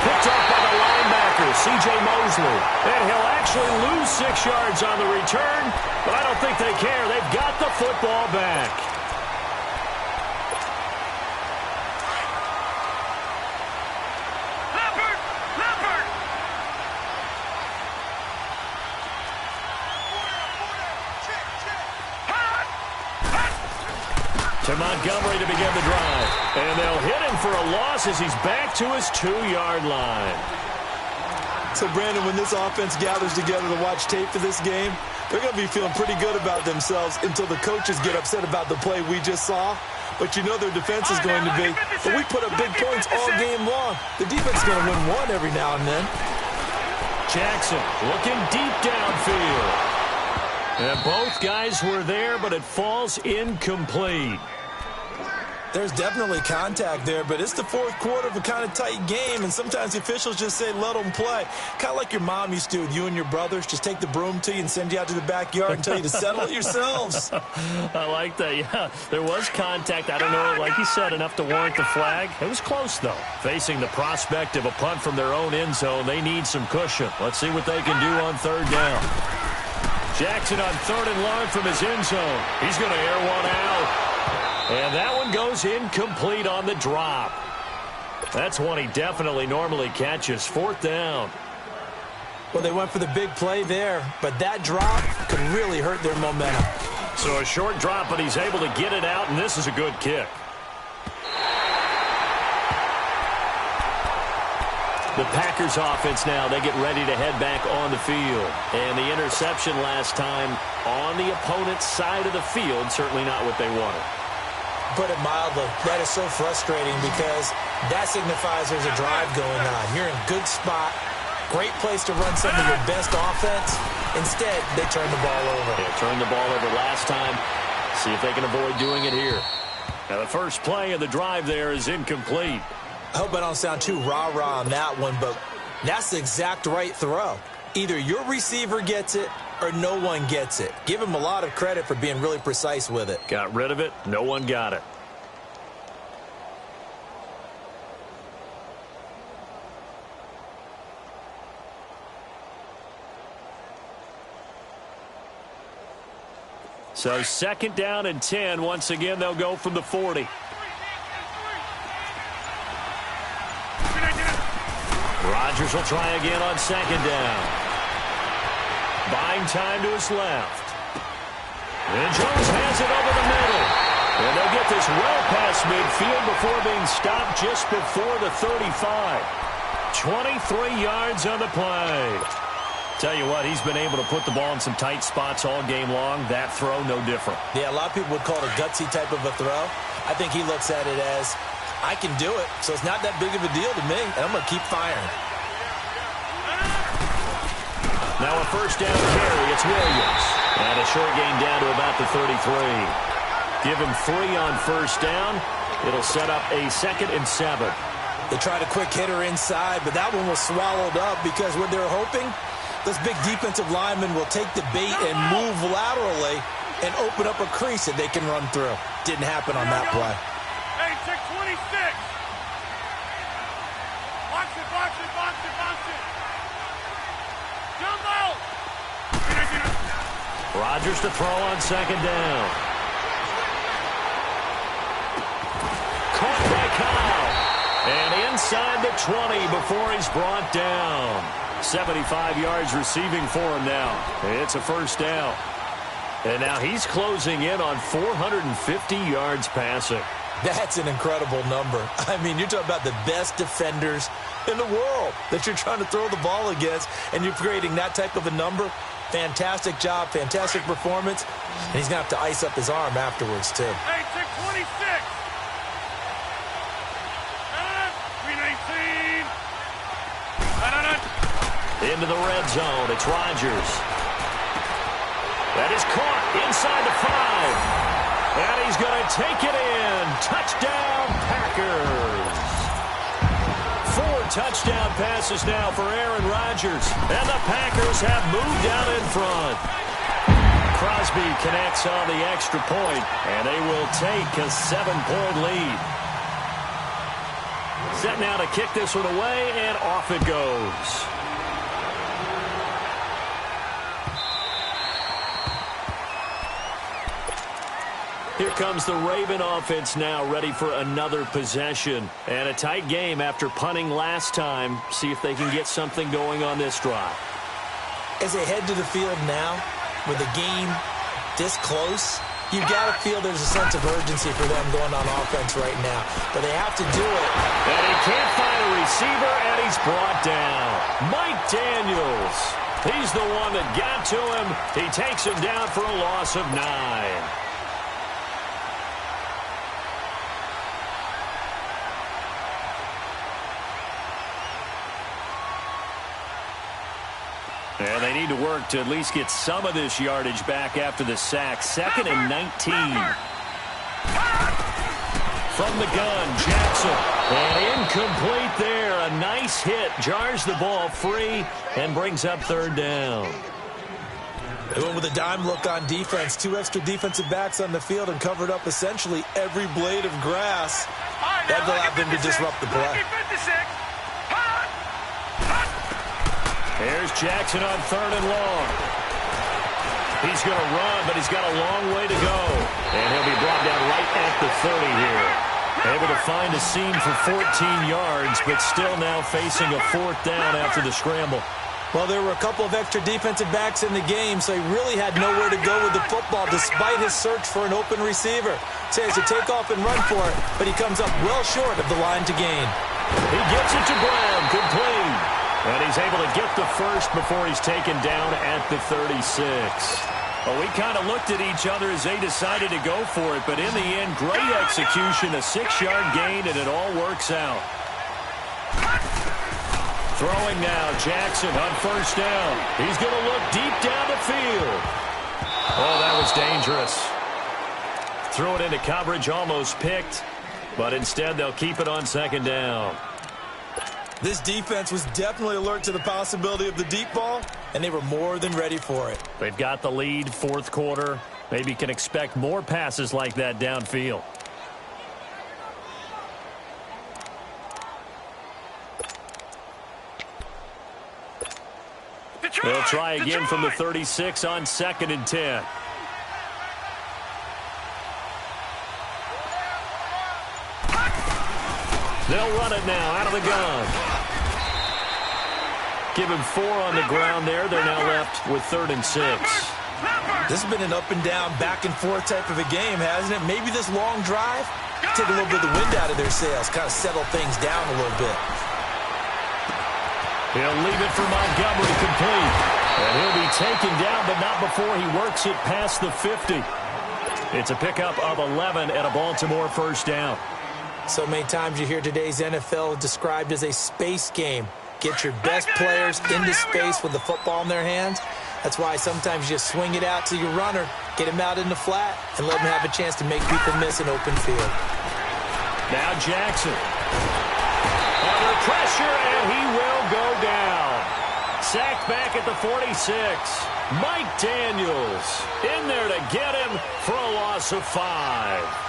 Picked up by the linebacker, C.J. Mosley. And he'll actually lose 6 yards on the return, but I don't think they care. They've got the football back. To Montgomery to begin the drive. And they'll hit him for a loss as he's back to his 2-yard line. So, Brandon, when this offense gathers together to watch tape for this game, they're going to be feeling pretty good about themselves until the coaches get upset about the play we just saw. But you know their defense is going to be. But we put up big points all game long. The defense is going to win one every now and then. Jackson looking deep downfield. And both guys were there, but it falls incomplete. There's definitely contact there, but it's the fourth quarter of a kind of tight game, and sometimes the officials just say, let them play. Kind of like your mom used to with you and your brothers. Just take the broom to you and send you out to the backyard and tell you to settle it yourselves. I like that, yeah. There was contact. I don't know, like you said, enough to warrant the flag. It was close, though. Facing the prospect of a punt from their own end zone, they need some cushion. Let's see what they can do on third down. Jackson on 3rd and long from his end zone. He's going to air one out. And that one goes incomplete on the drop. That's one he definitely normally catches. 4th down. Well, they went for the big play there, but that drop could really hurt their momentum. So a short drop, but he's able to get it out, and this is a good kick. The Packers offense now, they get ready to head back on the field. And the interception last time on the opponent's side of the field, certainly not what they wanted. Put it mildly, that is so frustrating because that signifies there's a drive going on. You're in good spot, great place to run some of your best offense. Instead, they turn the ball over. Yeah, turned the ball over last time. See if they can avoid doing it here. Now the first play of the drive there is incomplete. I hope I don't sound too rah-rah on that one, but that's the exact right throw. Either your receiver gets it or no one gets it. Give him a lot of credit for being really precise with it. Got rid of it. No one got it. So 2nd down and 10. Once again, they'll go from the 40. Rodgers will try again on 2nd down. Buying time to his left. And Jones has it over the middle. And they'll get this well past midfield before being stopped just before the 35. 23 yards on the play. Tell you what, he's been able to put the ball in some tight spots all game long. That throw, no different. Yeah, a lot of people would call it a gutsy type of a throw. I think he looks at it as, I can do it, so it's not that big of a deal to me, and I'm going to keep firing. Now a 1st down carry. It's Williams. And a short gain down to about the 33. Give him 3 on 1st down. It'll set up a 2nd and 7. They tried a quick hitter inside, but that one was swallowed up because what they're hoping, those big defensive linemen will take the bait and move laterally and open up a crease that they can run through. Didn't happen on that play. Hey, check 26. Box it, box it, box it, box it. Jump out. Rodgers to throw on 2nd down. Caught by Kyle. And inside the 20 before he's brought down. 75 yards receiving for him now. It's a 1st down. And now he's closing in on 450 yards passing. That's an incredible number. I mean, you're talking about the best defenders in the world that you're trying to throw the ball against, and you're creating that type of a number. Fantastic job, fantastic performance. And he's going to have to ice up his arm afterwards, too. Hey, check 26. 319. Into the red zone. It's Rodgers. That is caught inside the 5. And he's going to take it in. Touchdown, Packers. 4 touchdown passes now for Aaron Rodgers. And the Packers have moved out in front. Crosby connects on the extra point, and they will take a 7-point lead. Set now to kick this one away, and off it goes. Here comes the Raven offense now, ready for another possession. And a tight game after punting last time. See if they can get something going on this drive. As they head to the field now, with the game this close, you've got to feel there's a sense of urgency for them going on offense right now. But they have to do it. And he can't find a receiver, and he's brought down. Mike Daniels. He's the one that got to him. He takes him down for a loss of 9. And they need to work to at least get some of this yardage back after the sack. 2nd and 19. From the gun, Jackson. And incomplete there. A nice hit. Jars the ball free and brings up third down. They went with a dime look on defense. 2 extra defensive backs on the field and covered up essentially every blade of grass. That allowed them to disrupt the play. Here's Jackson on third and long. He's going to run, but he's got a long way to go. And he'll be brought down right at the 30 here. Able to find a seam for 14 yards, but still now facing a fourth down after the scramble. Well, there were a couple of extra defensive backs in the game, so he really had nowhere to go with the football despite his search for an open receiver. So he has to take off and run for it, but he comes up well short of the line to gain. He gets it to Brown, complete. And he's able to get the first before he's taken down at the 36. Well, we kind of looked at each other as they decided to go for it, but in the end, great execution, a 6-yard gain, and it all works out. Throwing now, Jackson on first down. He's going to look deep down the field. Oh, that was dangerous. Threw it into coverage, almost picked, but instead they'll keep it on second down. This defense was definitely alert to the possibility of the deep ball, and they were more than ready for it. They've got the lead, fourth quarter. Maybe can expect more passes like that downfield. They'll try again from the 36 on 2nd and 10. They'll run it now out of the gun. Give him 4 on the ground there. They're now left with 3rd and 6. This has been an up and down, back and forth type of a game, hasn't it? Maybe this long drive, take a little bit of the wind out of their sails, kind of settle things down a little bit. He'll leave it for Montgomery complete. And he'll be taken down, but not before he works it past the 50. It's a pickup of 11 and a Baltimore first down. So many times you hear today's NFL described as a space game. Get your best players into space with the football in their hands. That's why sometimes you just swing it out to your runner, get him out in the flat, and let him have a chance to make people miss an open field. Now Jackson. Under pressure, and he will go down. Sacked back at the 46. Mike Daniels in there to get him for a loss of 5.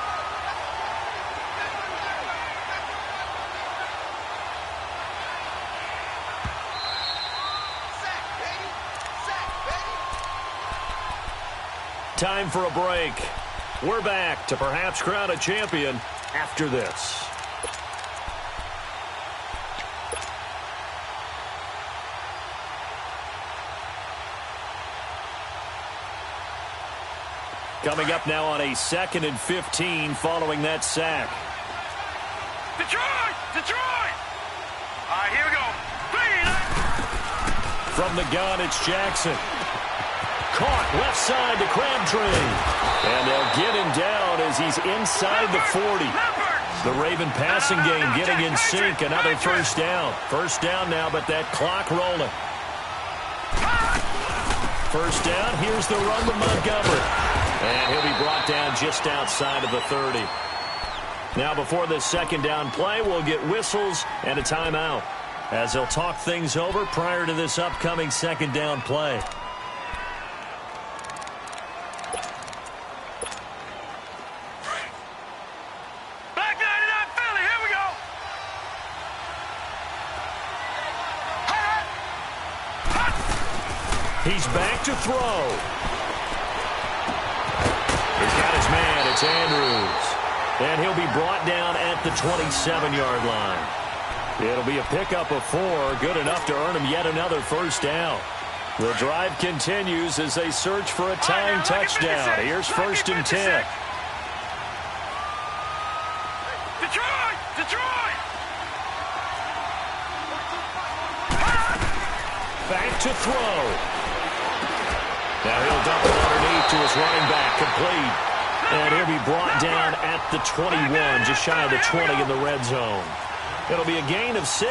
Time for a break. We're back to perhaps crown a champion after this. Coming up now on a 2nd and 15 following that sack. Detroit! Detroit! All right, here we go. From the gun, it's Jackson. Caught left side to Crabtree. And they'll get him down as he's inside the 40. The Raven passing game getting in sync. Another first down. First down now, but that clock rolling. First down. Here's the run to Montgomery. And he'll be brought down just outside of the 30. Now before this second down play, we'll get whistles and a timeout as they'll talk things over prior to this upcoming second down play. He's back to throw. He's got his man. It's Andrews. And he'll be brought down at the 27-yard line. It'll be a pickup of 4. Good enough to earn him yet another first down. The drive continues as they search for a tying touchdown. Here's 1st and 10. Detroit! Detroit! Back to throw. Now he'll dump it underneath to his running back, complete. And he'll be brought down at the 21, just shy of the 20 in the red zone. It'll be a gain of 6,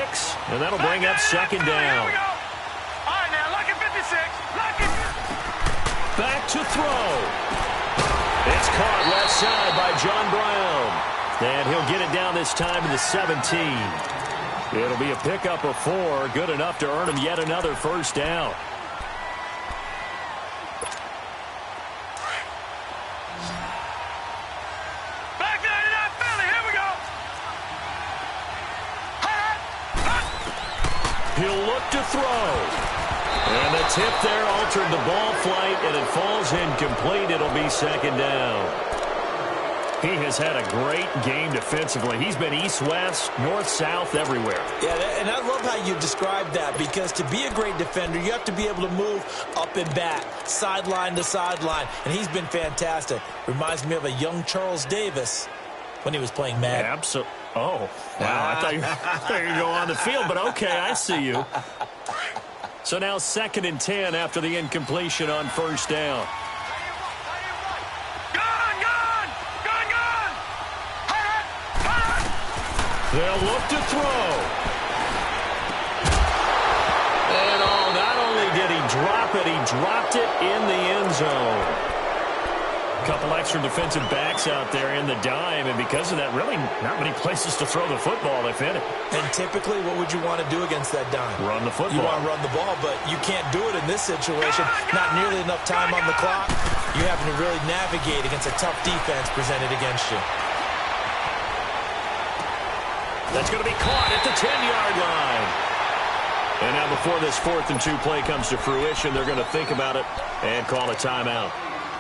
and that'll bring up second down. All right, now, lucky 56. Lucky. Back to throw. It's caught left side by John Brown. And he'll get it down this time to the 17. It'll be a pickup of 4, good enough to earn him yet another first down. Back there to that Philly. Here we go. He'll look to throw. And the tip there altered the ball flight, and it falls incomplete. It'll be second down. He has had a great game defensively. He's been east-west, north-south, everywhere. Yeah, and I love how you described that, because to be a great defender, you have to be able to move up and back, sideline to sideline, and he's been fantastic. Reminds me of a young Charles Davis when he was playing Madden. Absolutely. Oh, wow. I thought you were going to go on the field, but okay, I see you. So now 2nd and 10 after the incompletion on first down. They'll look to throw. And not only did he drop it, he dropped it in the end zone. A couple extra defensive backs out there in the dime, and because of that, really not many places to throw the football if any. And typically, what would you want to do against that dime? Run the football. You want to run the ball, but you can't do it in this situation. Not nearly enough time on the clock. You're having to really navigate against a tough defense presented against you. That's going to be caught at the 10-yard line. And now before this 4th and 2 play comes to fruition, they're going to think about it and call a timeout,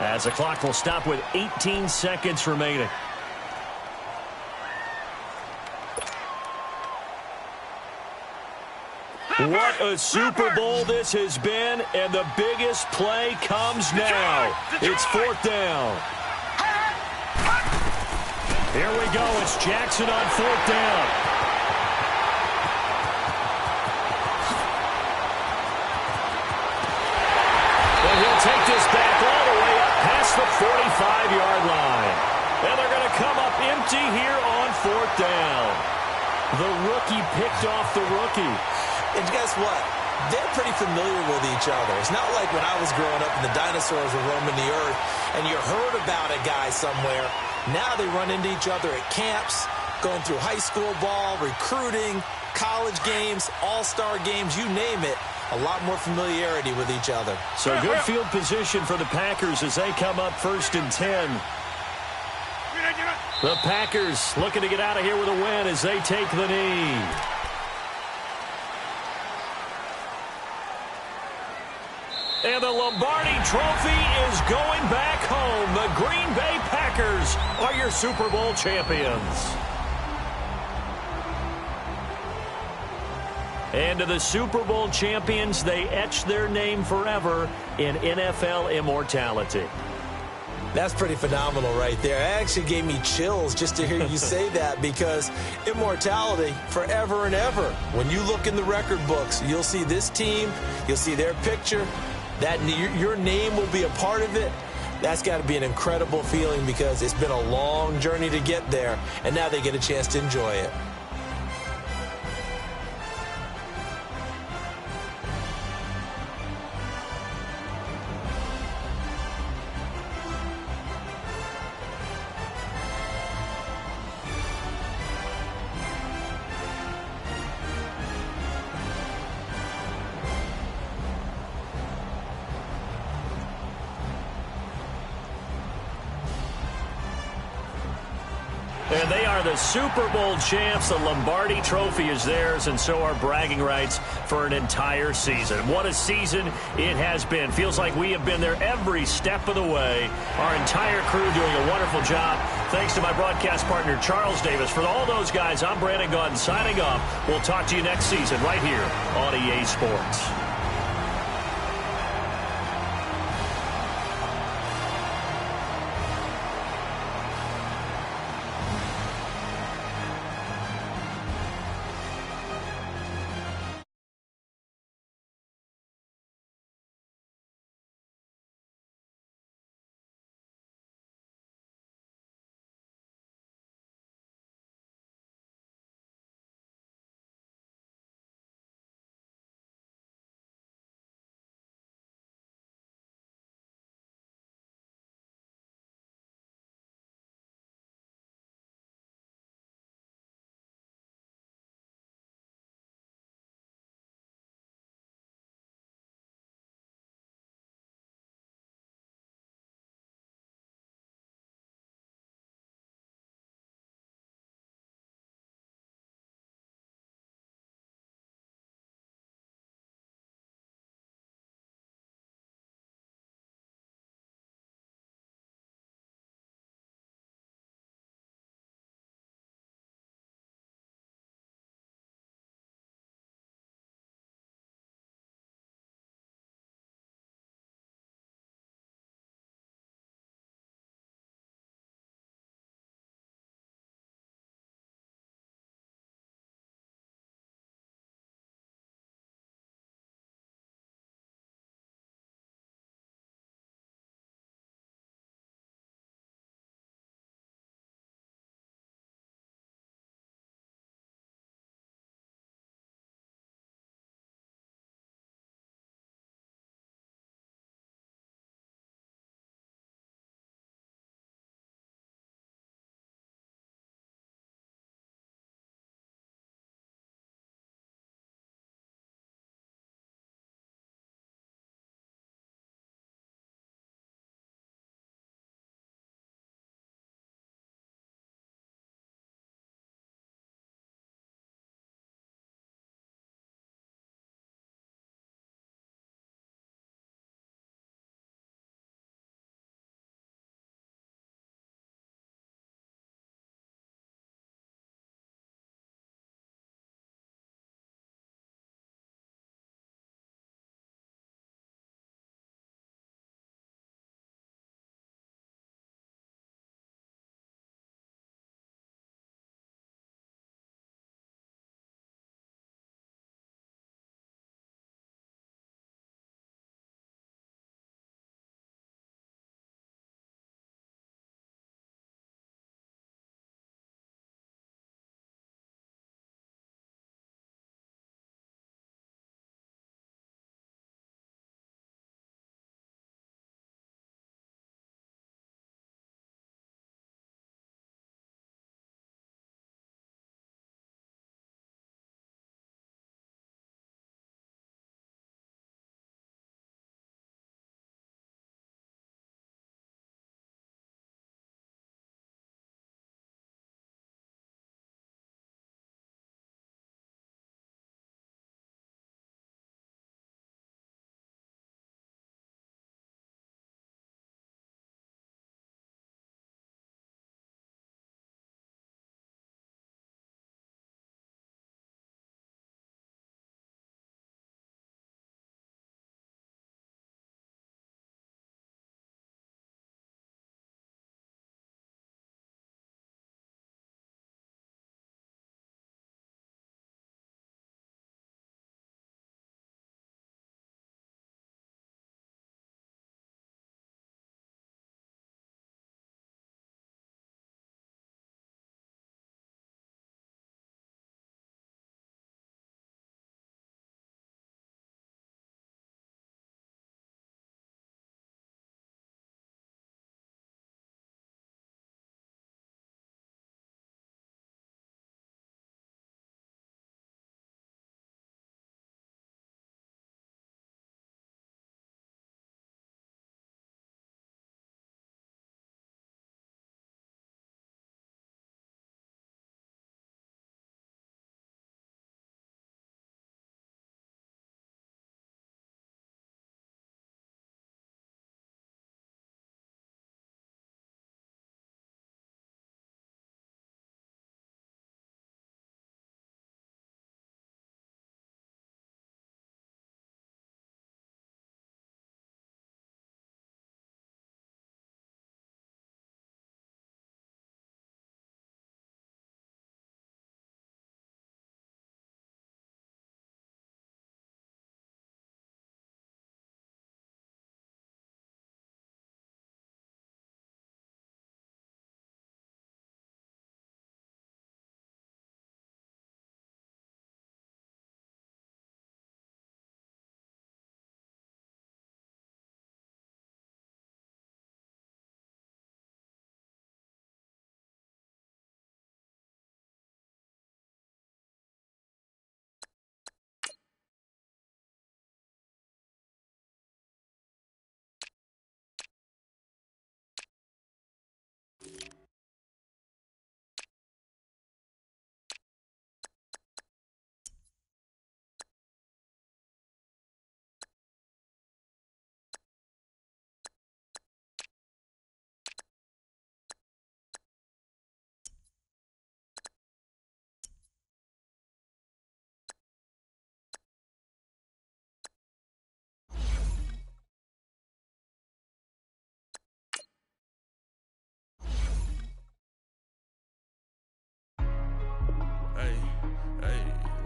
as the clock will stop with 18 seconds remaining. What a Super Bowl this has been, and the biggest play comes now. It's 4th down. Here we go. It's Jackson on 4th down. And he'll take this back all the way up past the 45-yard line. And they're going to come up empty here on 4th down. The rookie picked off the rookie. And guess what? They're pretty familiar with each other. It's not like when I was growing up and the dinosaurs were roaming the earth and you heard about a guy somewhere. Now they run into each other at camps, going through high school ball, recruiting, college games, all-star games, you name it. A lot more familiarity with each other. So good field position for the Packers as they come up 1st and 10. The Packers looking to get out of here with a win as they take the knee. And the Lombardi Trophy is going back home. The Green Bay Packers are your Super Bowl champions. And to the Super Bowl champions, they etch their name forever in NFL immortality. That's pretty phenomenal right there. It actually gave me chills just to hear you say that, because immortality forever and ever. When you look in the record books, you'll see this team, you'll see their picture. That your name will be a part of it. That's got to be an incredible feeling, because it's been a long journey to get there, and now they get a chance to enjoy it. And they are the Super Bowl champs. The Lombardi Trophy is theirs, and so are bragging rights for an entire season. What a season it has been. Feels like we have been there every step of the way. Our entire crew doing a wonderful job. Thanks to my broadcast partner, Charles Davis. For all those guys, I'm Brandon Gaudin signing off. We'll talk to you next season right here on EA Sports.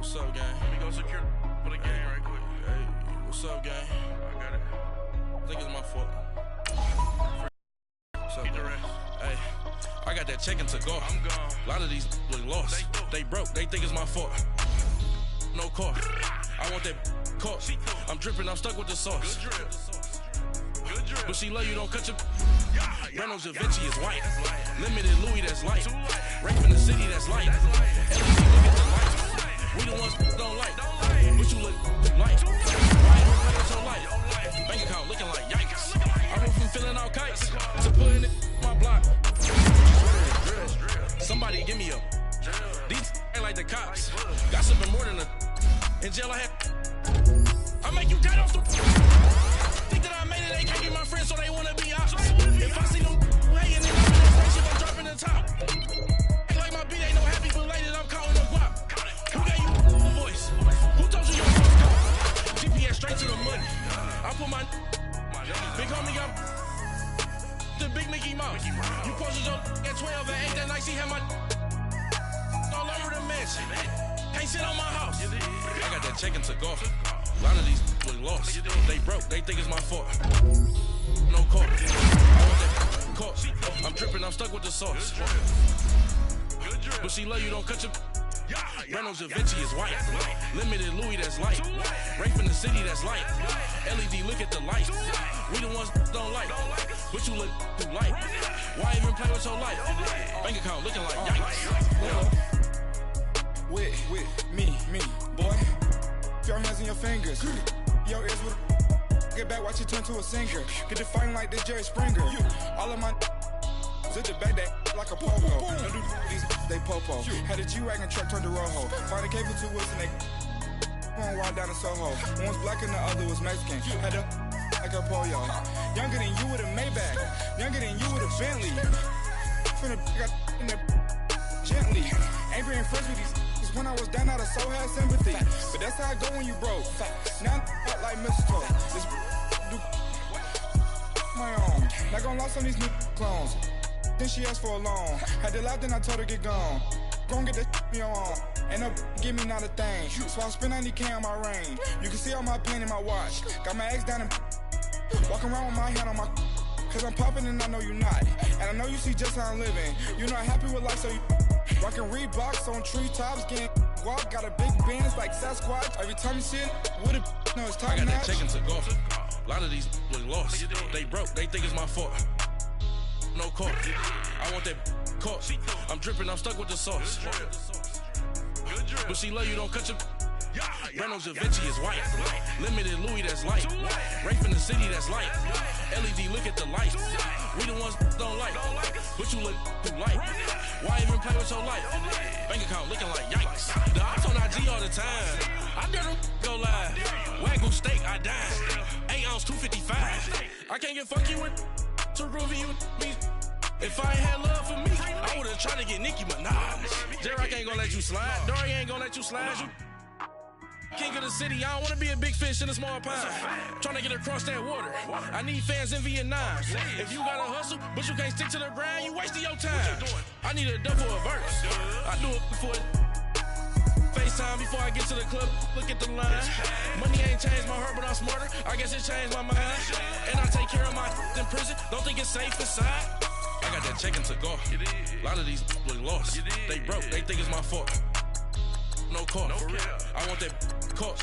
What's up, gang? Let me go secure for the game right quick. Hey, what's up, gang? I got it. I think it's my fault. What's up, Get the gang? rest. Hey, I got that check-in to go. I'm gone. A lot of these look lost. They broke. They think it's my fault. No car. I want that car. I'm dripping. I'm stuck with the sauce. Good drip. Good drip. But she love you, don't cut your. Yeah, Reynolds Da Vinci is white. Limited Louis, that's light. Rape in the city, that's light. LED, look at the light. We the ones don't like. But you look light. Why you playing so light? Bank account looking like yikes. I went from filling out kites to putting it in my block. Somebody give me a. These ain't like the cops. Got something more than a. In jail I had. I make you cut off the. Think that I made it, they can't be my friends, so they wanna be ops. If I see them hating, then I'm in that spaceship, I'm dropping the top. Ain't like my beat ain't no happy belated, I'm counting the guap. Who gave you a voice? Who told you your voice call? GPS straight to the money. I put my big homie got the big Mickey Mouse. You posted your at 12 and 8 that night, she had my all over the mansion. Can't sit on my house. I got that check-in to go. A lot of these look lost. They broke. They think it's my fault. No car. I want that car. I'm dripping. I'm stuck with the sauce. But she love you. Don't cut your. Reynolds Da Vinci is white. Limited Louis, that's light. Rape in the city, that's light. LED, look at the light. We the ones don't like. But you look too light. Why even play with your life? Bank account looking like yikes. With me, boy. Your hands in your fingers. Your ears with get back, watch it turn to a singer. Get the fighting like this Jerry Springer. All of my zip the back that like a pogo. Don't do these they popo. Had a G-Wagon truck turned to Rojo. Find a cable 2 wheels and they going wild down in Soho. One was black and the other was Mexican. Had a like a pollo. Younger than you with a Maybach. Younger than you with a Bentley. From the got in the gently. Ain't being friends with these. When I was down, I so had sympathy. But that's how I go when you broke. Now I'm like mistletoe. This do my own. Not gonna lost on these new clones. Then she asked for a loan. Had to laugh, then I told her get gone. Gon' get that me on. Ain't no give me not a thing. So I spend 90K on my range. You can see all my pain in my watch. Got my ex down and walking around with my hand on my. Cause I'm popping and I know you not. And I know you see just how I'm living. You're not happy with life, so you. Rockin' Reeboks on treetops, getting guap. Got a big bands like Sasquatch. Every time you see it, with it, no, it's top I got notch. that check-in to go. A lot of these look lost. They broke. They think it's my fault. No car. I want that car. I'm dripping. I'm stuck with the sauce. But she love you. Don't cut your. Reynolds Da Vinci is white. Limited Louis, that's light. Rape in the city, that's light. LED, look at the light. We the ones don't like. But you look too light. Why even play with your life? Bank account looking like yikes. The ops on IG all the time. I dare them go live. Wagyu steak, I dine. 8 ounce, 255. I can't get funky with too groovy you me. If I ain't had love for me, I would've tried to get Nicki Minaj. J-Rock ain't gonna let you slide. Dory ain't gonna let you slide. You king of the city, I don't wanna be a big fish in a small pond. Trying to get across that water. I need fans in Vietnam. If you gotta hustle, but you can't stick to the grind, you wasting your time. I need a double a verse. I do it before FaceTime before I get to the club. Look at the line. Money ain't changed my heart, but I'm smarter. I guess it changed my mind. And I take care of my in prison. Don't think it's safe inside. I got that check-in to go. A lot of these look lost. They broke. They think it's my fault. No car. I want that car.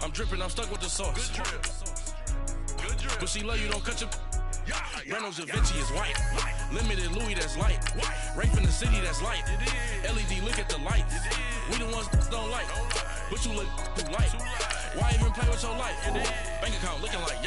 I'm dripping, I'm stuck with the sauce. But she love you, don't cut your. Reynolds Da Vinci is white. Limited Louis, that's light. Rape in the city, that's light. LED, look at the light. We the ones don't like. But you look too light. Why even play with your life? Bank account looking like